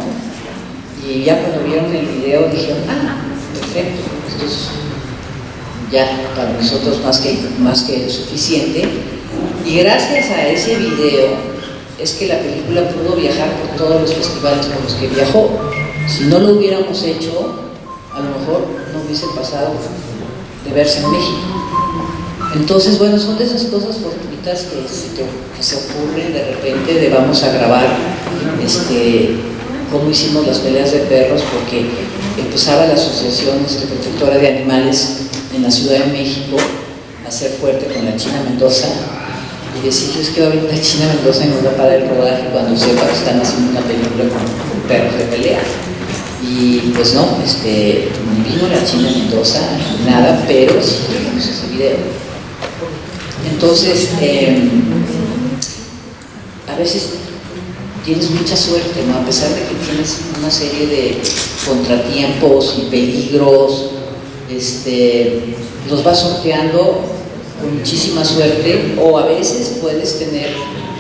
Y ya cuando vieron el video dijeron, perfecto, esto es ya para nosotros más que suficiente. Y gracias a ese video es que la película pudo viajar por todos los festivales por los que viajó. Si no lo hubiéramos hecho, a lo mejor no hubiese pasado de verse en México. Entonces, bueno, son de esas cosas fortuitas que se ocurren de repente, de vamos a grabar cómo hicimos las peleas de perros, porque empezaba la Asociación Protectora de Animales en la Ciudad de México a ser fuerte con la China Mendoza y decir, es que va a venir la China Mendoza y no va a parar el rodaje cuando sepa que están haciendo una película con perros de pelea. Y pues no, ni vino la China Mendoza, nada, pero sí tuvimos ese video. Entonces, a veces tienes mucha suerte, ¿no? A pesar de que tienes una serie de contratiempos y peligros, los vas sorteando con muchísima suerte, o a veces puedes tener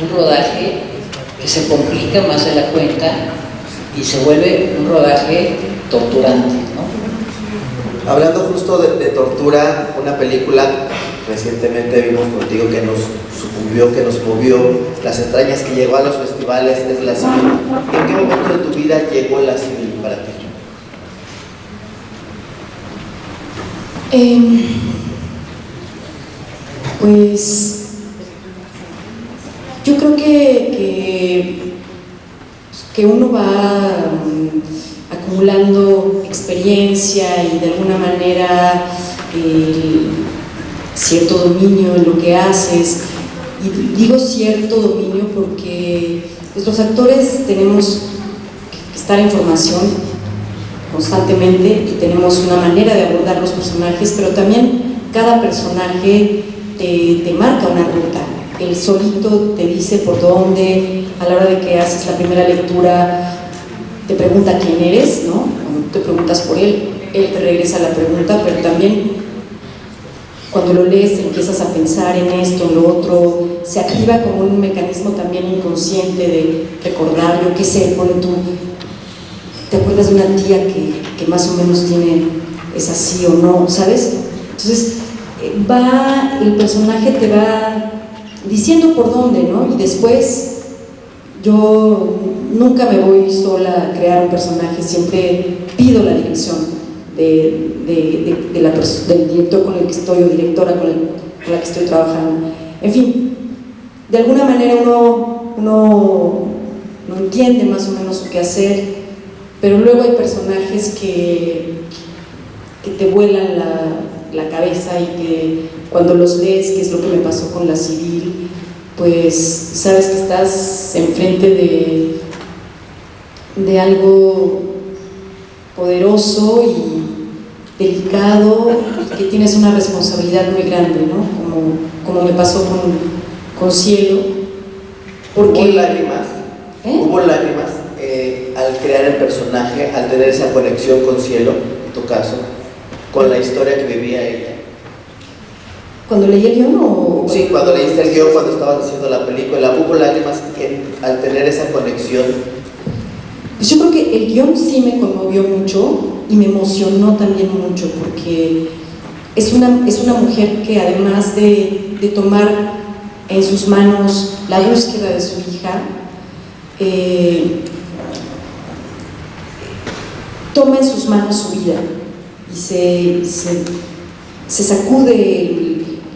un rodaje que se complica más de la cuenta y se vuelve un rodaje torturante, ¿no? Hablando justo de tortura, una película recientemente vimos contigo que nos sucumbió, que nos movió las entrañas, que llegó a los festivales, es La Civil. ¿En qué momento de tu vida llegó La Civil para ti? Pues yo creo que uno va acumulando experiencia y de alguna manera cierto dominio en lo que haces. Y digo cierto dominio porque pues, los actores tenemos que estar en formación constantemente y tenemos una manera de abordar los personajes, pero también cada personaje te marca una ruta. Él solito te dice por dónde, a la hora de que haces la primera lectura te pregunta quién eres, ¿no? Cuando te preguntas por él te regresa la pregunta, pero también cuando lo lees empiezas a pensar en esto, en lo otro, se activa como un mecanismo también inconsciente de recordar, yo qué sé, pone tú, te acuerdas de una tía que más o menos es así o no, ¿sabes? Entonces el personaje te va diciendo por dónde, ¿no? Y después yo nunca me voy sola a crear un personaje, siempre pido la dirección del director con el que estoy o directora con la que estoy trabajando. En fin, de alguna manera uno no entiende más o menos qué hacer, pero luego hay personajes que te vuelan la cabeza y que cuando los lees, que es lo que me pasó con La Civil, pues sabes que estás enfrente de algo poderoso y delicado y que tienes una responsabilidad muy grande, ¿no? Como me pasó con Cielo. Porque, ¿hubo lágrimas? ¿Hubo lágrimas al crear el personaje, al tener esa conexión con Cielo, en tu caso, con la historia que vivía ella? ¿Cuando leí el guión o...? Sí, cuando leíste el guión, cuando estabas haciendo la película, ¿hubo lágrimas al tener esa conexión? Pues yo creo que el guión sí me conmovió mucho y me emocionó también mucho porque es una mujer que además de tomar en sus manos la búsqueda de su hija, toma en sus manos su vida y se sacude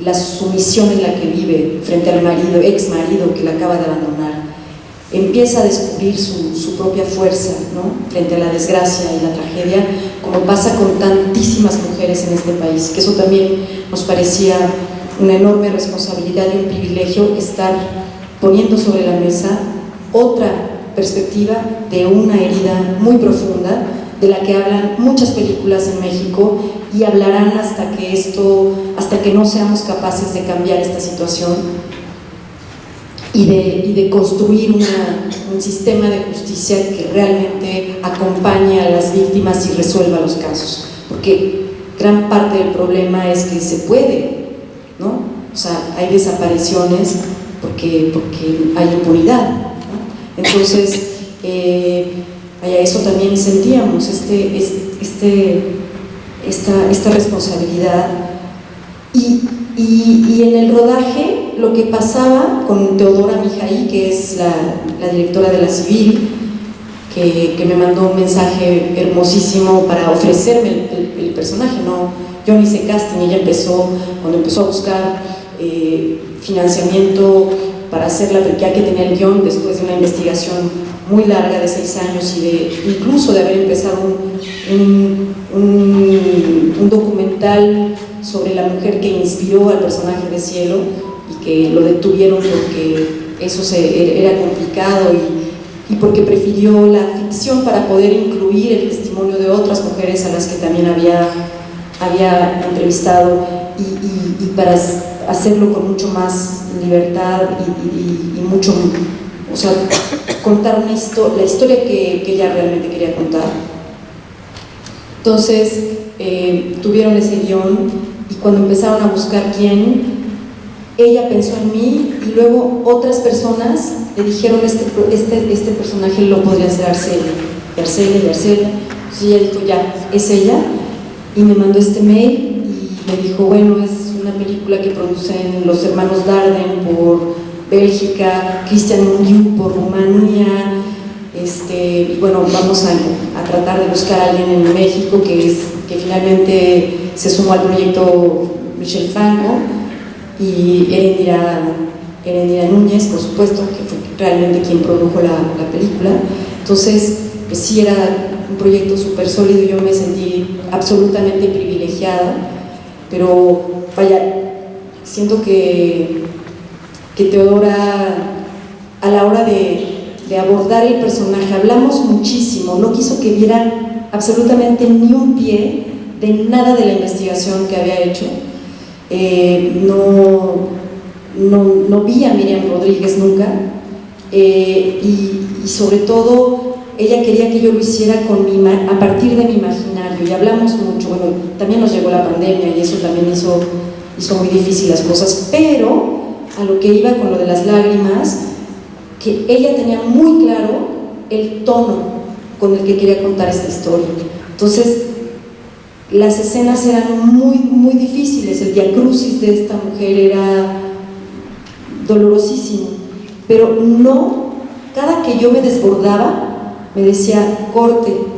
la sumisión en la que vive frente al ex marido que la acaba de abandonar. Empieza a descubrir su propia fuerza, ¿no? Frente a la desgracia y la tragedia, como pasa con tantísimas mujeres en este país, que eso también nos parecía una enorme responsabilidad y un privilegio estar poniendo sobre la mesa otra perspectiva de una herida muy profunda, de la que hablan muchas películas en México y hablarán hasta que no seamos capaces de cambiar esta situación y de construir un sistema de justicia que realmente acompañe a las víctimas y resuelva los casos. Porque gran parte del problema es que se puede, ¿no? O sea, hay desapariciones porque hay impunidad, ¿no? Entonces, eso también sentíamos, esta responsabilidad. Y en el rodaje, lo que pasaba con Teodora Mijaí, que es la directora de la Civil, que me mandó un mensaje hermosísimo para ofrecerme el personaje, ¿no? Yo no hice casting, ella cuando empezó a buscar financiamiento para hacerla, ya que tenía el guión, después de una investigación muy larga de 6 años y incluso de haber empezado un documental sobre la mujer que inspiró al personaje de Cielo y que lo detuvieron porque eso era complicado y porque prefirió la ficción para poder incluir el testimonio de otras mujeres a las que también había entrevistado y para hacerlo con mucho más libertad y mucho, o sea, contar la historia que ella realmente quería contar. Entonces tuvieron ese guión y cuando empezaron a buscar quién, ella pensó en mí y luego otras personas le dijeron este personaje lo podría hacer Arcelia. Entonces ella dijo, ya, es ella, y me mandó este mail y me dijo, bueno, es una película que producen los hermanos Dardenne por Bélgica, Christian Mungiu por Rumanía, y bueno, vamos a tratar de buscar a alguien en México que finalmente se sumó al proyecto Michel Franco y Erendira Núñez, por supuesto, que fue realmente quien produjo la película. Entonces, pues sí, era un proyecto súper sólido y yo me sentí absolutamente privilegiada, pero vaya, siento que Teodora, a la hora de abordar el personaje, hablamos muchísimo, no quiso que viera absolutamente ni un pie de nada de la investigación que había hecho. No vi a Miriam Rodríguez nunca, y sobre todo ella quería que yo lo hiciera a partir de mi imaginario, y hablamos mucho. Bueno, también nos llegó la pandemia y eso también hizo muy difícil las cosas, pero a lo que iba con lo de las lágrimas, que ella tenía muy claro el tono con el que quería contar esta historia. Entonces las escenas eran muy, muy difíciles, el viacrucis de esta mujer era dolorosísimo, pero no, cada que yo me desbordaba me decía corte, y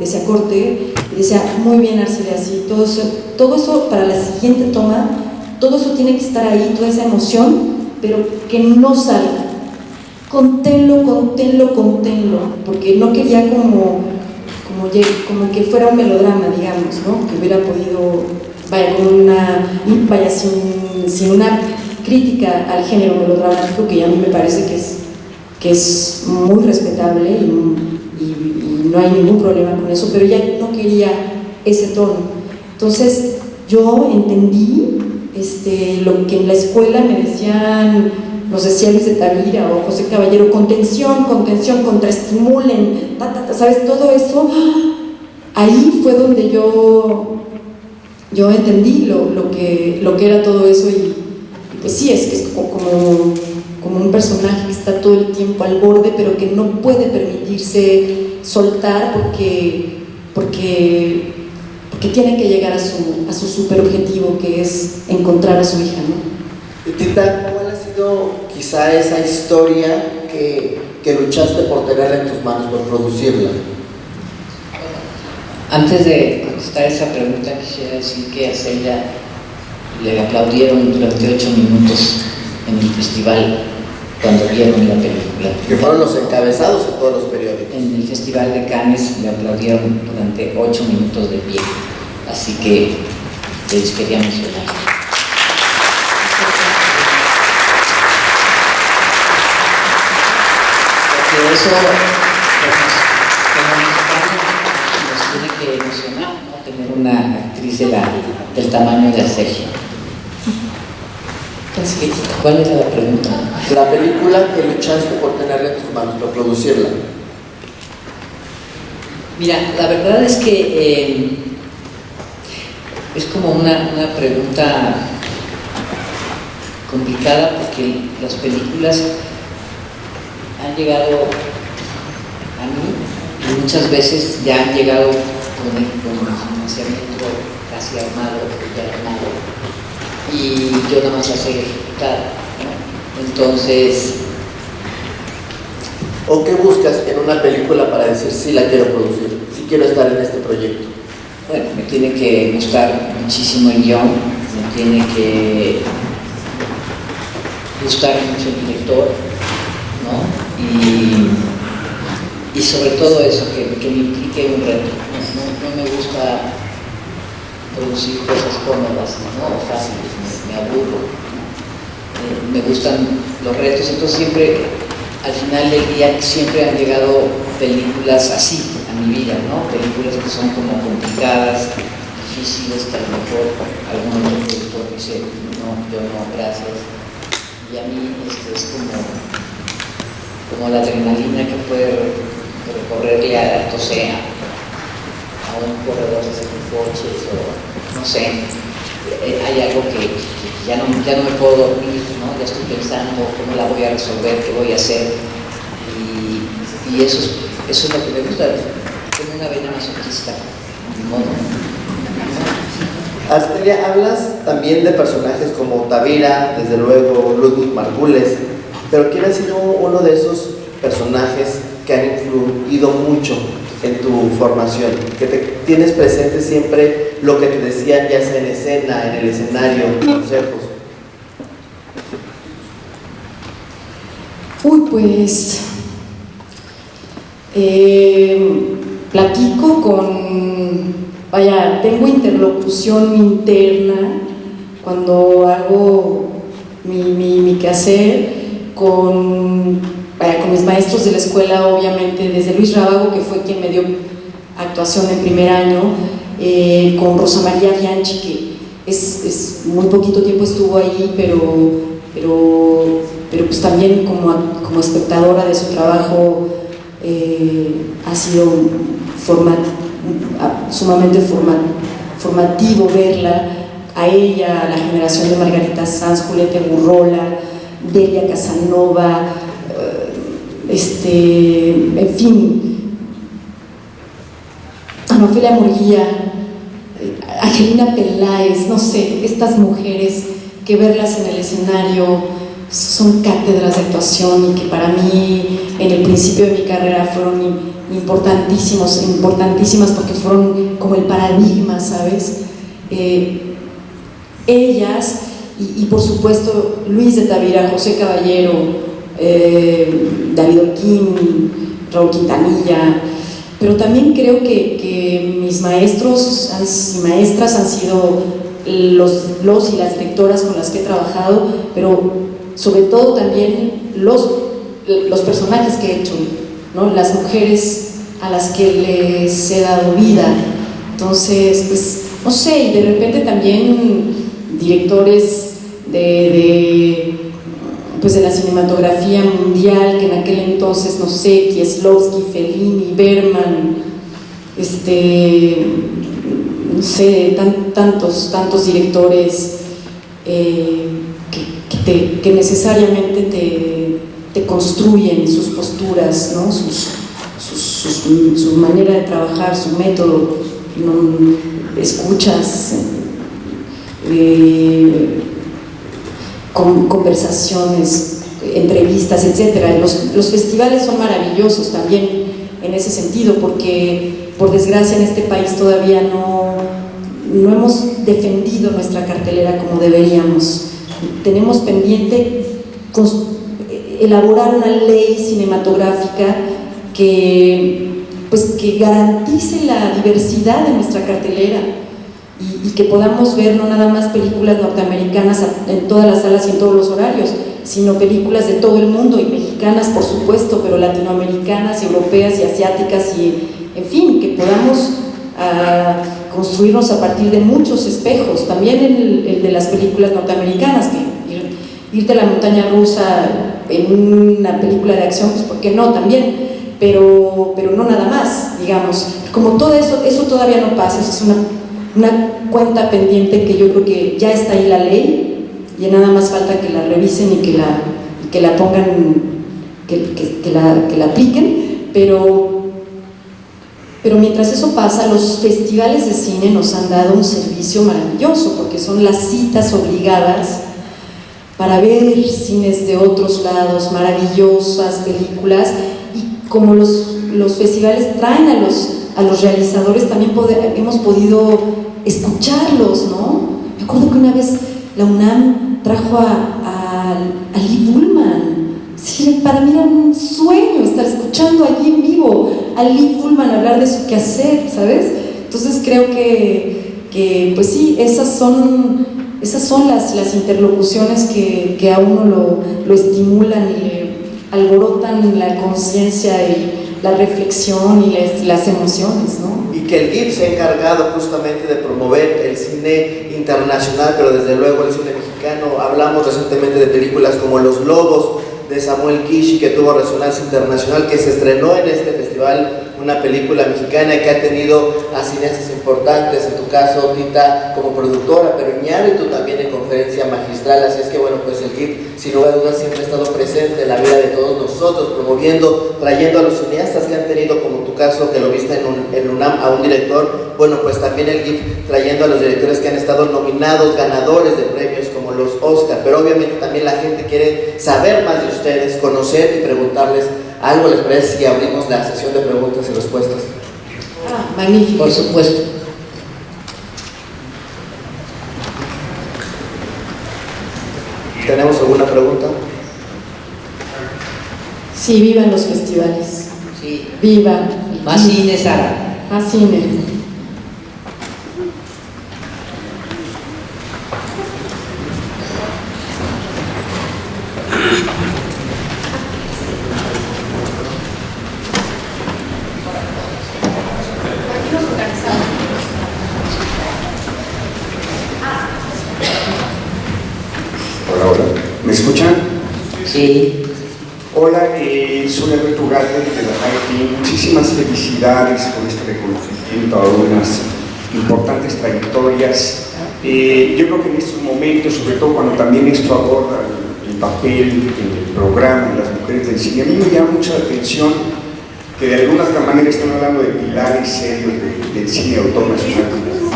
decía muy bien Arcelia, así, todo eso para la siguiente toma, todo eso tiene que estar ahí, toda esa emoción, pero que no salga, conténlo, porque no quería como que fuera un melodrama, digamos, ¿no? Que hubiera podido, sin una crítica al género melodramático, que a mí me parece que es muy respetable y no hay ningún problema con eso, pero ella no quería ese tono. Entonces yo entendí lo que en la escuela me decían, nos decía Luis de Tavira o José Caballero, contención, contraestimulen, ¿sabes? Todo eso, ahí fue donde yo entendí lo que era todo eso, y pues sí, es que es como un personaje que está todo el tiempo al borde, pero que no puede permitirse soltar porque tiene que llegar a su super objetivo, que es encontrar a su hija, ¿no? Y Tita, ¿cuál ha sido quizá esa historia que luchaste por tenerla en tus manos, por producirla? Antes de contestar esa pregunta, quisiera decir que a Celia le aplaudieron durante 8 minutos en el festival cuando vieron la película. Que fueron los encabezados en todos los periódicos. En el Festival de Cannes le aplaudieron durante 8 minutos de pie, así que les quería mencionar. Porque ¿no? Tener una actriz del tamaño de Arcelia. ¿Cuál es la pregunta? La película que luchaste por tenerla en tus manos, por producirla. Mira, la verdad es que es como una pregunta complicada porque las películas han llegado a mí y muchas veces ya han llegado con el financiamiento casi armado, ya armado, y yo nada más las he ejecutado, ¿no? Entonces, ¿o qué buscas en una película para decir sí la quiero producir, sí quiero estar en este proyecto? bueno, me tiene que gustar muchísimo el guión, me tiene que gustar mucho el director, ¿no? Y sobre todo eso, que me implique un reto. No me gusta producir cosas cómodas, ¿no? O fáciles, me aburro. Me gustan los retos, entonces siempre, al final del día, siempre han llegado películas así a mi vida, ¿no? Películas que son como complicadas, difíciles, que a lo mejor algún otro productor dice, no, yo no, gracias. Y a mí es como la adrenalina que puede recorrerle a alto océano, a un corredor de coches, o no sé, hay algo que ya no me puedo dormir, ¿no? Ya estoy pensando cómo la voy a resolver, qué voy a hacer, y eso es lo que me gusta. Tengo una vena masoquista, de modo. Arcelia, hablas también de personajes como Tavira, desde luego Ludwig Margules, pero ¿quién ha sido uno de esos personajes que han influido mucho en tu formación? Que tienes presente siempre lo que te decían, ya sea en escena, en el escenario, consejos. Pues platico tengo interlocución interna cuando hago mi quehacer con mis maestros de la escuela, obviamente, desde Luis Rábago, que fue quien me dio actuación en primer año, con Rosa María Bianchi, que es muy poquito tiempo estuvo ahí, pero pues también como espectadora de su trabajo ha sido sumamente formativo verla, a ella, a la generación de Margarita Sanz, Julieta Gurrola, Delia Casanova, en fin, Anofelia Murguía, Angelina Peláez, no sé, estas mujeres que verlas en el escenario son cátedras de actuación y que para mí en el principio de mi carrera fueron importantísimas porque fueron como el paradigma, ¿sabes? Ellas y por supuesto Luis de Tavira, José Caballero, David Oquín, Raúl Quintanilla, pero también creo que mis maestros y maestras han sido los y las directoras con las que he trabajado, pero sobre todo también los personajes que he hecho, ¿no? Las mujeres a las que les he dado vida. Entonces, pues, no sé, y de repente también directores de la cinematografía mundial, que en aquel entonces, no sé, Kieslowski, Fellini, Berman, no sé, tantos directores que necesariamente te construyen sus posturas, ¿no? Su manera de trabajar, su método, ¿no? Escuchas, conversaciones, entrevistas, etc. Los festivales son maravillosos también en ese sentido, porque por desgracia en este país todavía no hemos defendido nuestra cartelera como deberíamos. Tenemos pendiente elaborar una ley cinematográfica que garantice la diversidad de nuestra cartelera y que podamos ver no nada más películas norteamericanas en todas las salas y en todos los horarios, sino películas de todo el mundo, y mexicanas por supuesto, pero latinoamericanas, europeas y asiáticas, y en fin, que podamos construirnos a partir de muchos espejos, también el de las películas norteamericanas, que irte a la montaña rusa en una película de acción, pues ¿por qué no? También, pero no nada más, digamos. Como todo eso todavía no pasa, eso es una cuenta pendiente que yo creo que ya está ahí la ley, y nada más falta que la revisen y que la pongan, que la apliquen, pero mientras eso pasa, los festivales de cine nos han dado un servicio maravilloso, porque son las citas obligadas para ver cines de otros lados, maravillosas películas, y como los festivales traen a los realizadores, también hemos podido escucharlos, ¿no? Me acuerdo que una vez la UNAM trajo a Lee Bullman. Sí, para mí era un sueño estar escuchando allí en vivo a Lee Bullman hablar de su quehacer, ¿sabes? Entonces creo que pues sí, esas son las interlocuciones que a uno lo estimulan y le alborotan la conciencia y la reflexión y las emociones, ¿no? Y que el GIF se ha encargado justamente de promover el cine internacional, pero desde luego el cine mexicano. Hablamos recientemente de películas como Los Lobos, de Samuel Kishi, que tuvo resonancia internacional, que se estrenó en este festival, una película mexicana y que ha tenido a cineastas importantes, en tu caso Tita como productora, pero Iñárritu también en conferencia magistral. Así es que bueno, pues el GIF sin lugar a dudas siempre ha estado presente en la vida de todos nosotros, promoviendo, trayendo a los cineastas que han tenido, como tu caso que lo viste en UNAM, a un director. Bueno, pues también el GIF trayendo a los directores que han estado nominados, ganadores de premios como los Oscar, pero obviamente también la gente quiere saber más de ustedes, conocer y preguntarles algo. ¿Les parece si abrimos la sesión de preguntas y respuestas? Magnífico. Por supuesto. ¿Tenemos alguna pregunta? Sí, vivan los festivales. Sí. Vivan. Más cine, Sara. Más cine. Hola. ¿Me escuchan? Sí. Hola, soy Alberto Ugarte de la Haití. Muchísimas felicidades por este reconocimiento a unas importantes trayectorias. Yo creo que en estos momentos, sobre todo cuando también esto aborda el papel en el programa de las mujeres del cine, a mí me llama mucho la atención que de alguna otra manera están hablando de pilares serios del cine de autor nacional,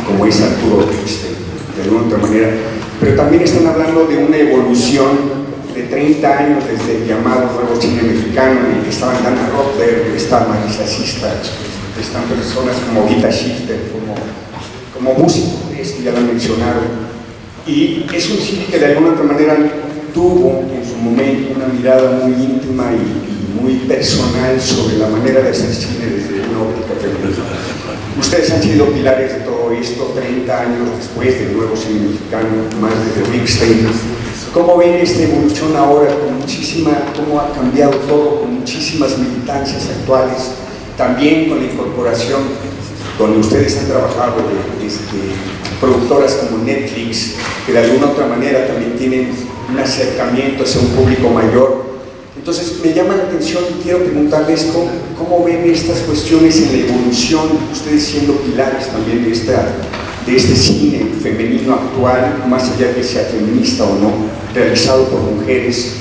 como es Arturo Ripstein, de alguna otra manera, pero también están hablando de una evolución de 30 años desde el llamado nuevo cine mexicano, en el que estaban Dana Rothberg, está Marisa Sista, están personas como Gita Shifter, como músicos, que ya lo mencionaron, y es un cine que de alguna otra manera tuvo en su momento una mirada muy íntima y muy personal sobre la manera de hacer cine desde una óptica femenina. Ustedes han sido pilares de todo esto 30 años después del nuevo cine mexicano, más desde Ripstein. ¿Cómo ven esta evolución ahora cómo ha cambiado todo, con muchísimas militancias actuales, también con la incorporación, donde ustedes han trabajado, productoras como Netflix, que de alguna otra manera también tienen un acercamiento hacia un público mayor? Entonces me llama la atención y quiero preguntarles cómo ven estas cuestiones en la evolución, ustedes siendo pilares también de este cine femenino actual, más allá de que sea feminista o no, realizado por mujeres.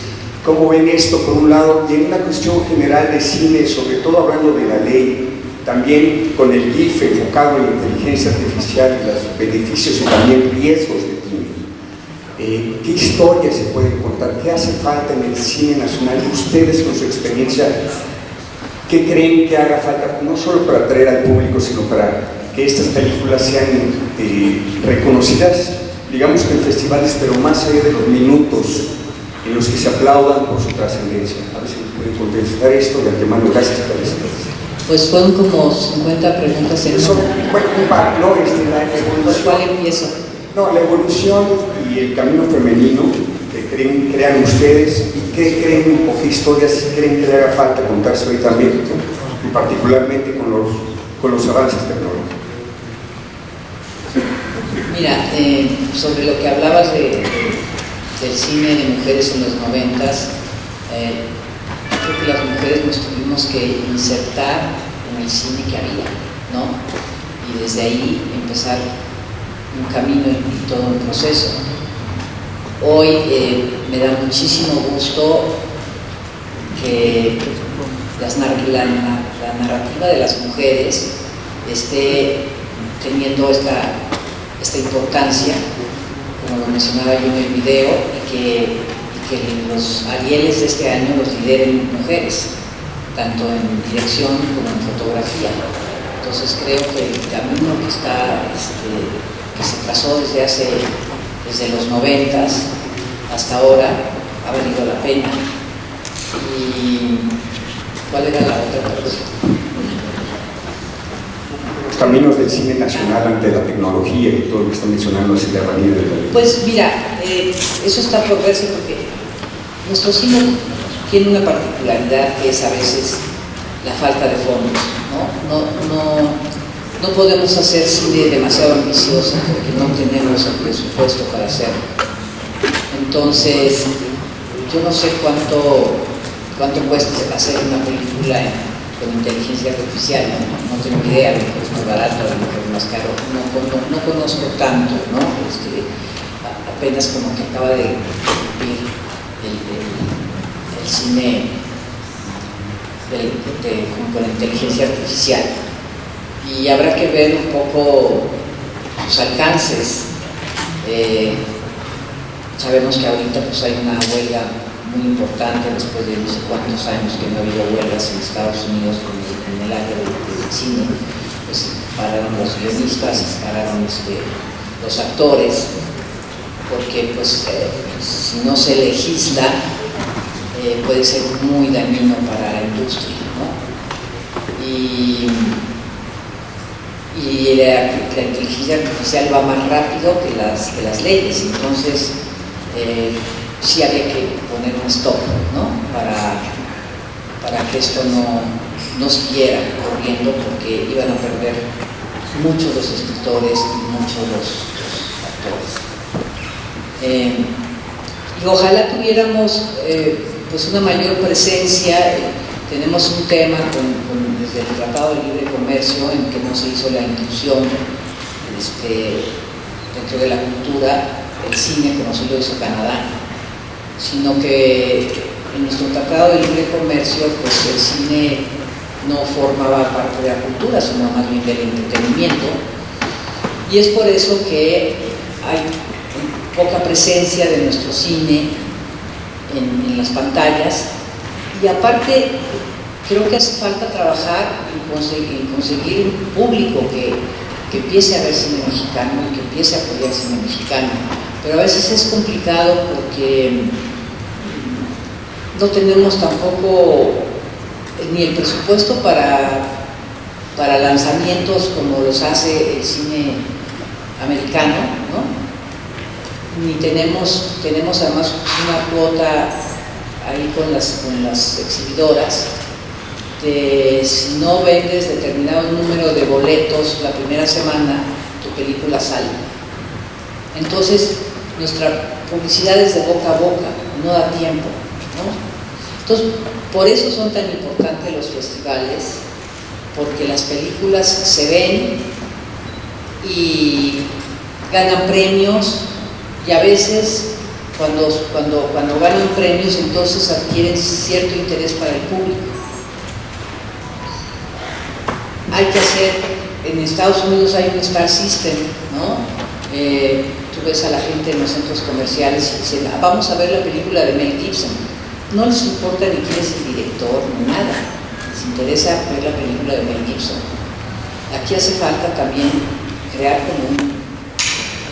¿Cómo ven esto, por un lado, y en una cuestión general de cine, sobre todo hablando de la ley, también con el GIF enfocado en la inteligencia artificial y los beneficios y también riesgos de cine? ¿Qué historias se pueden contar? ¿Qué hace falta en el cine nacional? Ustedes, con su experiencia, ¿qué creen que haga falta, no solo para atraer al público, sino para que estas películas sean reconocidas, digamos que en festivales, pero más allá de los minutos en los que se aplaudan por su trascendencia? A ver si pueden contestar esto de antemano. Gracias por esto. Pues fueron como 50 preguntas en una. Bueno, un par, ¿no? La evolución. ¿Cuál empiezo? No, la evolución y el camino femenino que crean ustedes, y qué creen o qué historias creen que le haga falta contarse hoy también, y particularmente con los avances tecnológicos. Mira, sobre lo que hablabas del cine de mujeres en los 90s, creo que las mujeres nos tuvimos que insertar en el cine que había, ¿no? Y desde ahí empezar un camino y todo un proceso. Hoy me da muchísimo gusto que la narrativa de las mujeres esté teniendo esta importancia, como lo mencionaba yo en el video, y que los Arieles de este año los lideren mujeres, tanto en dirección como en fotografía. Entonces creo que el camino que se trazó desde los 90s hasta ahora ha valido la pena. ¿Y cuál era la otra pregunta? Los caminos del cine nacional ante la tecnología y todo lo que está mencionando es el Ramírez de la Ley. Pues mira, eso está por verse porque nuestro cine tiene una particularidad que es a veces la falta de fondos, ¿no? No podemos hacer cine demasiado ambicioso porque no tenemos el presupuesto para hacerlo. Entonces, yo no sé cuánto cuesta hacer una película con inteligencia artificial, no tengo idea, a lo mejor es más barato, a lo mejor es más caro, no conozco tanto, ¿no? Apenas como que acaba de cumplir el cine con inteligencia artificial, y habrá que ver un poco sus alcances. Sabemos que ahorita pues hay una huelga muy importante después de no sé cuántos años que no ha habido huelgas en Estados Unidos en el área del cine. Pues pararon los guionistas, pararon los actores, porque pues si no se legisla puede ser muy dañino para la industria, ¿no? Y la inteligencia artificial va más rápido que las leyes, entonces sí había que poner un stop, ¿no? Para que esto no siguiera corriendo, porque iban a perder muchos los escritores y muchos los actores. Y ojalá tuviéramos pues una mayor presencia. Tenemos un tema desde el Tratado de Libre Comercio en que no se hizo la inclusión dentro de la cultura, el cine, como sí lo hizo Canadá, sino que en nuestro Tratado de Libre Comercio pues el cine no formaba parte de la cultura, sino más bien del entretenimiento, y es por eso que hay poca presencia de nuestro cine en las pantallas. Y aparte, creo que hace falta trabajar en conseguir un público que empiece a ver cine mexicano y que empiece a apoyar cine mexicano. Pero a veces es complicado porque no tenemos tampoco ni el presupuesto para lanzamientos como los hace el cine americano, ¿no? Ni tenemos además una cuota ahí con las exhibidoras, si no vendes determinado número de boletos la primera semana, tu película sale. Entonces, nuestra publicidad es de boca a boca, no da tiempo, ¿no? Entonces, por eso son tan importantes los festivales, porque las películas se ven y ganan premios, y a veces cuando ganan premios, entonces adquieren cierto interés para el público. Hay que hacer, en Estados Unidos hay un Star System, ¿no? Tú ves a la gente en los centros comerciales y dicen, vamos a ver la película de Mel Gibson. No les importa ni quién es el director, ni nada. Les interesa ver la película de Mel Gibson. Aquí hace falta también crear como un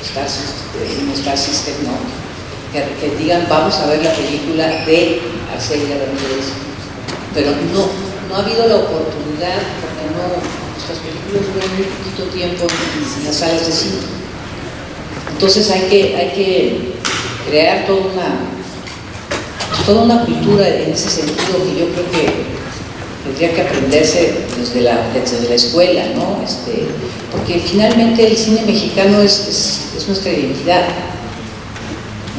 Star System, ¿no? Que digan, vamos a ver la película de Arcelia Ramírez, pero no ha habido la oportunidad, porque nuestras películas duran muy poquito tiempo en las salas de cine. Entonces hay que crear toda una cultura en ese sentido, que yo creo que tendría que aprenderse desde la escuela, ¿no? Porque finalmente el cine mexicano es nuestra identidad.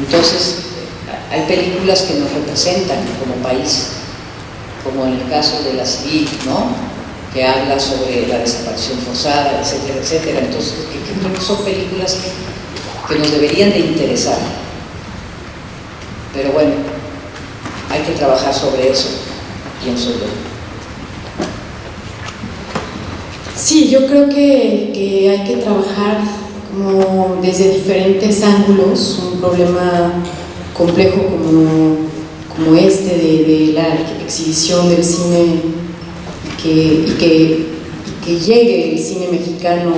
Entonces, hay películas que nos representan como país, como en el caso de La Civil, ¿no? Que habla sobre la desaparición forzada, etcétera, etcétera. Entonces, que creo que son películas que nos deberían de interesar. Pero bueno, hay que trabajar sobre eso, pienso yo. Sí, yo creo que hay que trabajar como desde diferentes ángulos un problema complejo como este de la exhibición del cine y que llegue el cine mexicano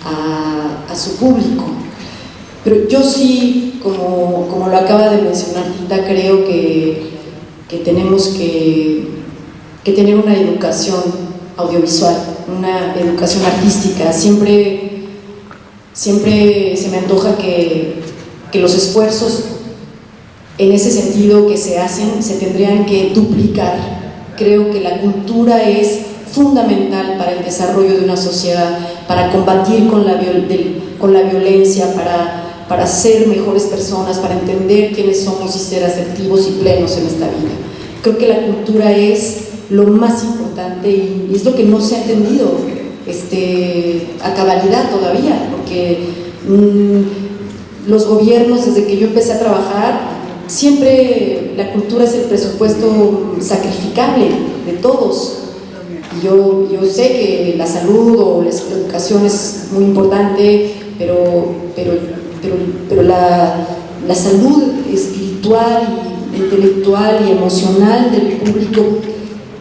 a su público. Pero yo sí, como lo acaba de mencionar Tita, creo que tenemos que tener una educación audiovisual, una educación artística. Siempre se me antoja que los esfuerzos en ese sentido que se hacen se tendrían que duplicar. Creo que la cultura es fundamental para el desarrollo de una sociedad, para combatir con la violencia, para ser mejores personas, para entender quiénes somos y ser asertivos y plenos en esta vida. Creo que la cultura es lo más importante y es lo que no se ha entendido a cabalidad todavía, porque los gobiernos, desde que yo empecé a trabajar, siempre la cultura es el presupuesto sacrificable de todos. Y yo sé que la salud o la educación es muy importante, pero la salud espiritual y intelectual y emocional del público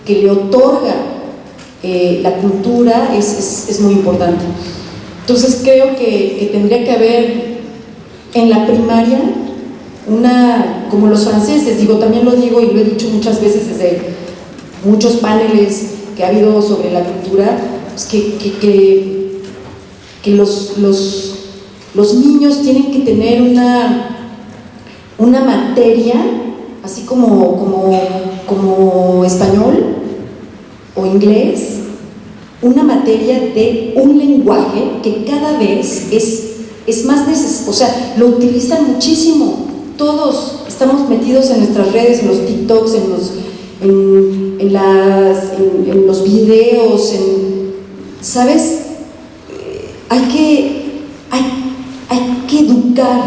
que le otorga la cultura es muy importante. Entonces creo que tendría que haber en la primaria como los franceses, también lo digo y lo he dicho muchas veces desde muchos paneles que ha habido sobre la cultura, pues que los niños tienen que tener una materia, así como español o inglés, una materia de un lenguaje que cada vez es más necesario, o sea, lo utilizan muchísimo. Todos estamos metidos en nuestras redes, en los TikToks, en los videos, ¿sabes? Hay que educar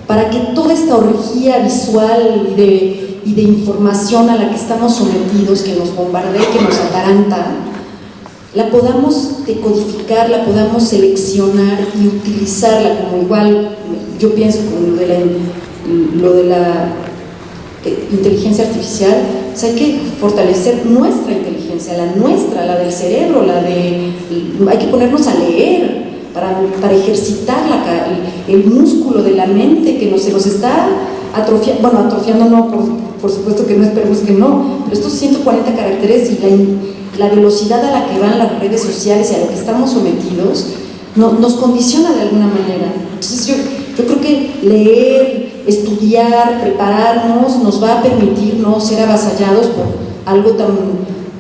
para que toda esta orgía visual y de información a la que estamos sometidos, que nos bombardea, que nos ataranta, la podamos decodificar, la podamos seleccionar y utilizarla, como igual yo pienso con lo de la inteligencia artificial. O sea, hay que fortalecer nuestra inteligencia, la del cerebro, hay que ponernos a leer para ejercitar el músculo de la mente que se nos está atrofiando. Bueno, atrofiando no, por supuesto que no, esperemos que no, pero estos 140 caracteres y la velocidad a la que van las redes sociales y a lo que estamos sometidos nos condiciona de alguna manera. Entonces yo creo que leer, estudiar, prepararnos nos va a permitir no ser avasallados por algo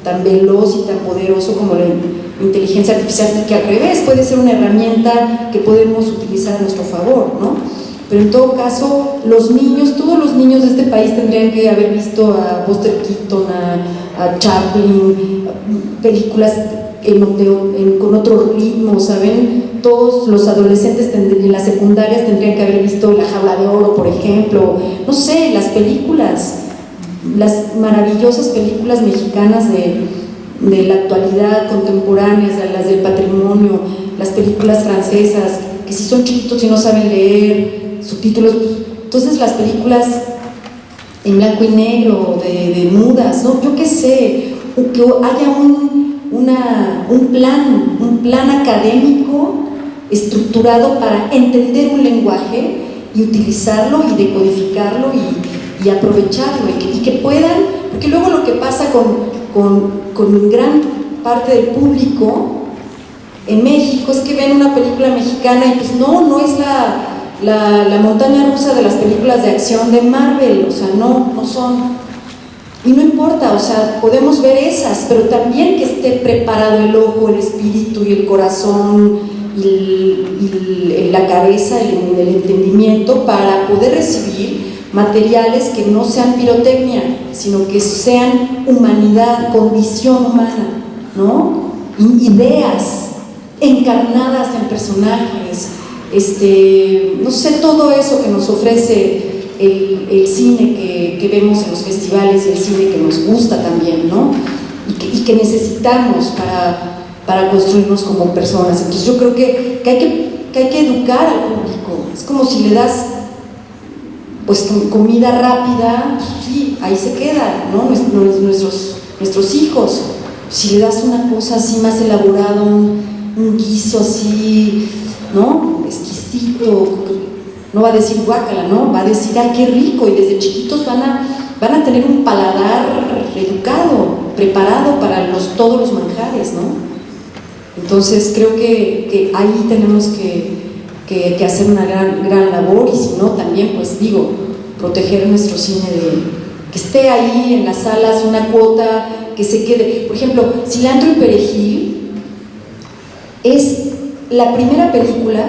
tan veloz y tan poderoso como la inteligencia artificial, que al revés puede ser una herramienta que podemos utilizar a nuestro favor, ¿no? Pero en todo caso, todos los niños de este país tendrían que haber visto a Buster Keaton, a Chaplin, películas con otro ritmo, ¿saben? Todos los adolescentes en las secundarias tendrían que haber visto La Jaula de Oro, por ejemplo. No sé, las maravillosas películas mexicanas de la actualidad, contemporáneas, las del patrimonio, las películas francesas, que si son chiquitos y no saben leer subtítulos, entonces las películas en blanco y negro, de mudas, ¿no? Yo qué sé, que haya un plan académico estructurado para entender un lenguaje y utilizarlo y decodificarlo y aprovecharlo y que puedan, porque luego lo que pasa con gran parte del público en México es que ven una película mexicana y pues no es la montaña rusa de las películas de acción de Marvel, o sea, no son. Y no importa, o sea, podemos ver esas, pero también que esté preparado el ojo, el espíritu y el corazón y la cabeza, el entendimiento para poder recibir materiales que no sean pirotecnia, sino que sean humanidad, condición humana, ¿no? Ideas encarnadas en personajes, no sé, todo eso que nos ofrece el cine que vemos en los festivales y el cine que nos gusta también, ¿no? Y que necesitamos para construirnos como personas. Entonces yo creo que hay que educar al público. Es como si le das pues comida rápida, pues, sí, ahí se queda, ¿no? Nuestros hijos. Si le das una cosa así más elaborada, un guiso así, ¿no? Exquisito, no va a decir guácala, ¿no? Va a decir, ay, qué rico, y desde chiquitos van a tener un paladar educado, preparado para todos los manjares, ¿no? Entonces creo que ahí tenemos que hacer una gran labor, y si no, también, pues digo, proteger nuestro cine que esté ahí en las salas una cuota, que se quede. Por ejemplo, Cilantro y Perejil es la primera película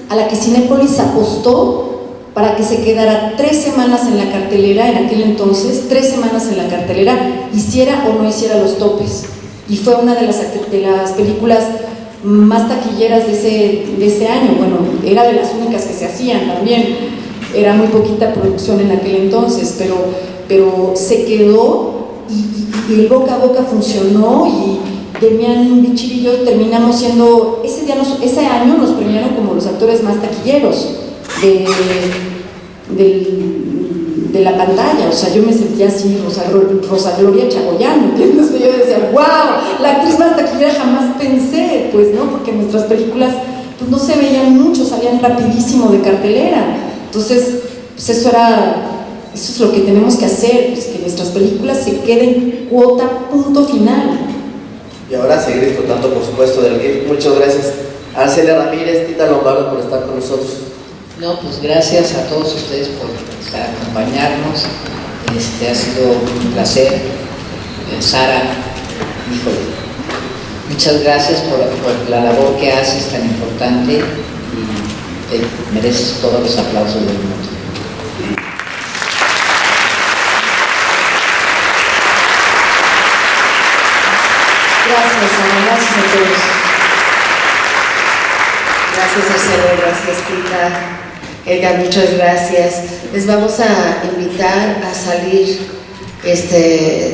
a la que Cinépolis apostó para que se quedara 3 semanas en la cartelera, en aquel entonces, 3 semanas en la cartelera, hiciera o no hiciera los topes. Y fue una de las películas más taquilleras de ese año. Bueno, era de las únicas que se hacían también. Era muy poquita producción en aquel entonces, pero se quedó y el boca a boca funcionó, y Demián Bichir y yo terminamos siendo, ese año nos premiaron como los actores más taquilleros de la pantalla. O sea, yo me sentía así, Rosa Gloria Chagoyán, ¿entiendes? Yo decía, wow, la actriz más taquillera, jamás pensé, pues, ¿no? Porque nuestras películas pues no se veían mucho, salían rapidísimo de cartelera. Entonces, pues eso es lo que tenemos que hacer, pues, que nuestras películas se queden cuota, punto final. Y ahora seguir disfrutando, por supuesto, del GIF. Muchas gracias a Arcelia Ramírez, Tita Lombardo, por estar con nosotros. No, pues gracias a todos ustedes por acompañarnos. Ha sido un placer. Sara, híjole, muchas gracias por la labor que haces tan importante, y te mereces todos los aplausos del mundo. Gracias, Ana, gracias a todos. Gracias, Arcelia, gracias, Tita. Edgar, muchas gracias. Les vamos a invitar a salir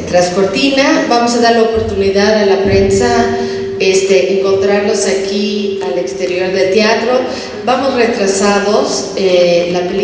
tras cortina. Vamos a dar la oportunidad a la prensa encontrarlos aquí al exterior del teatro. Vamos retrasados, la película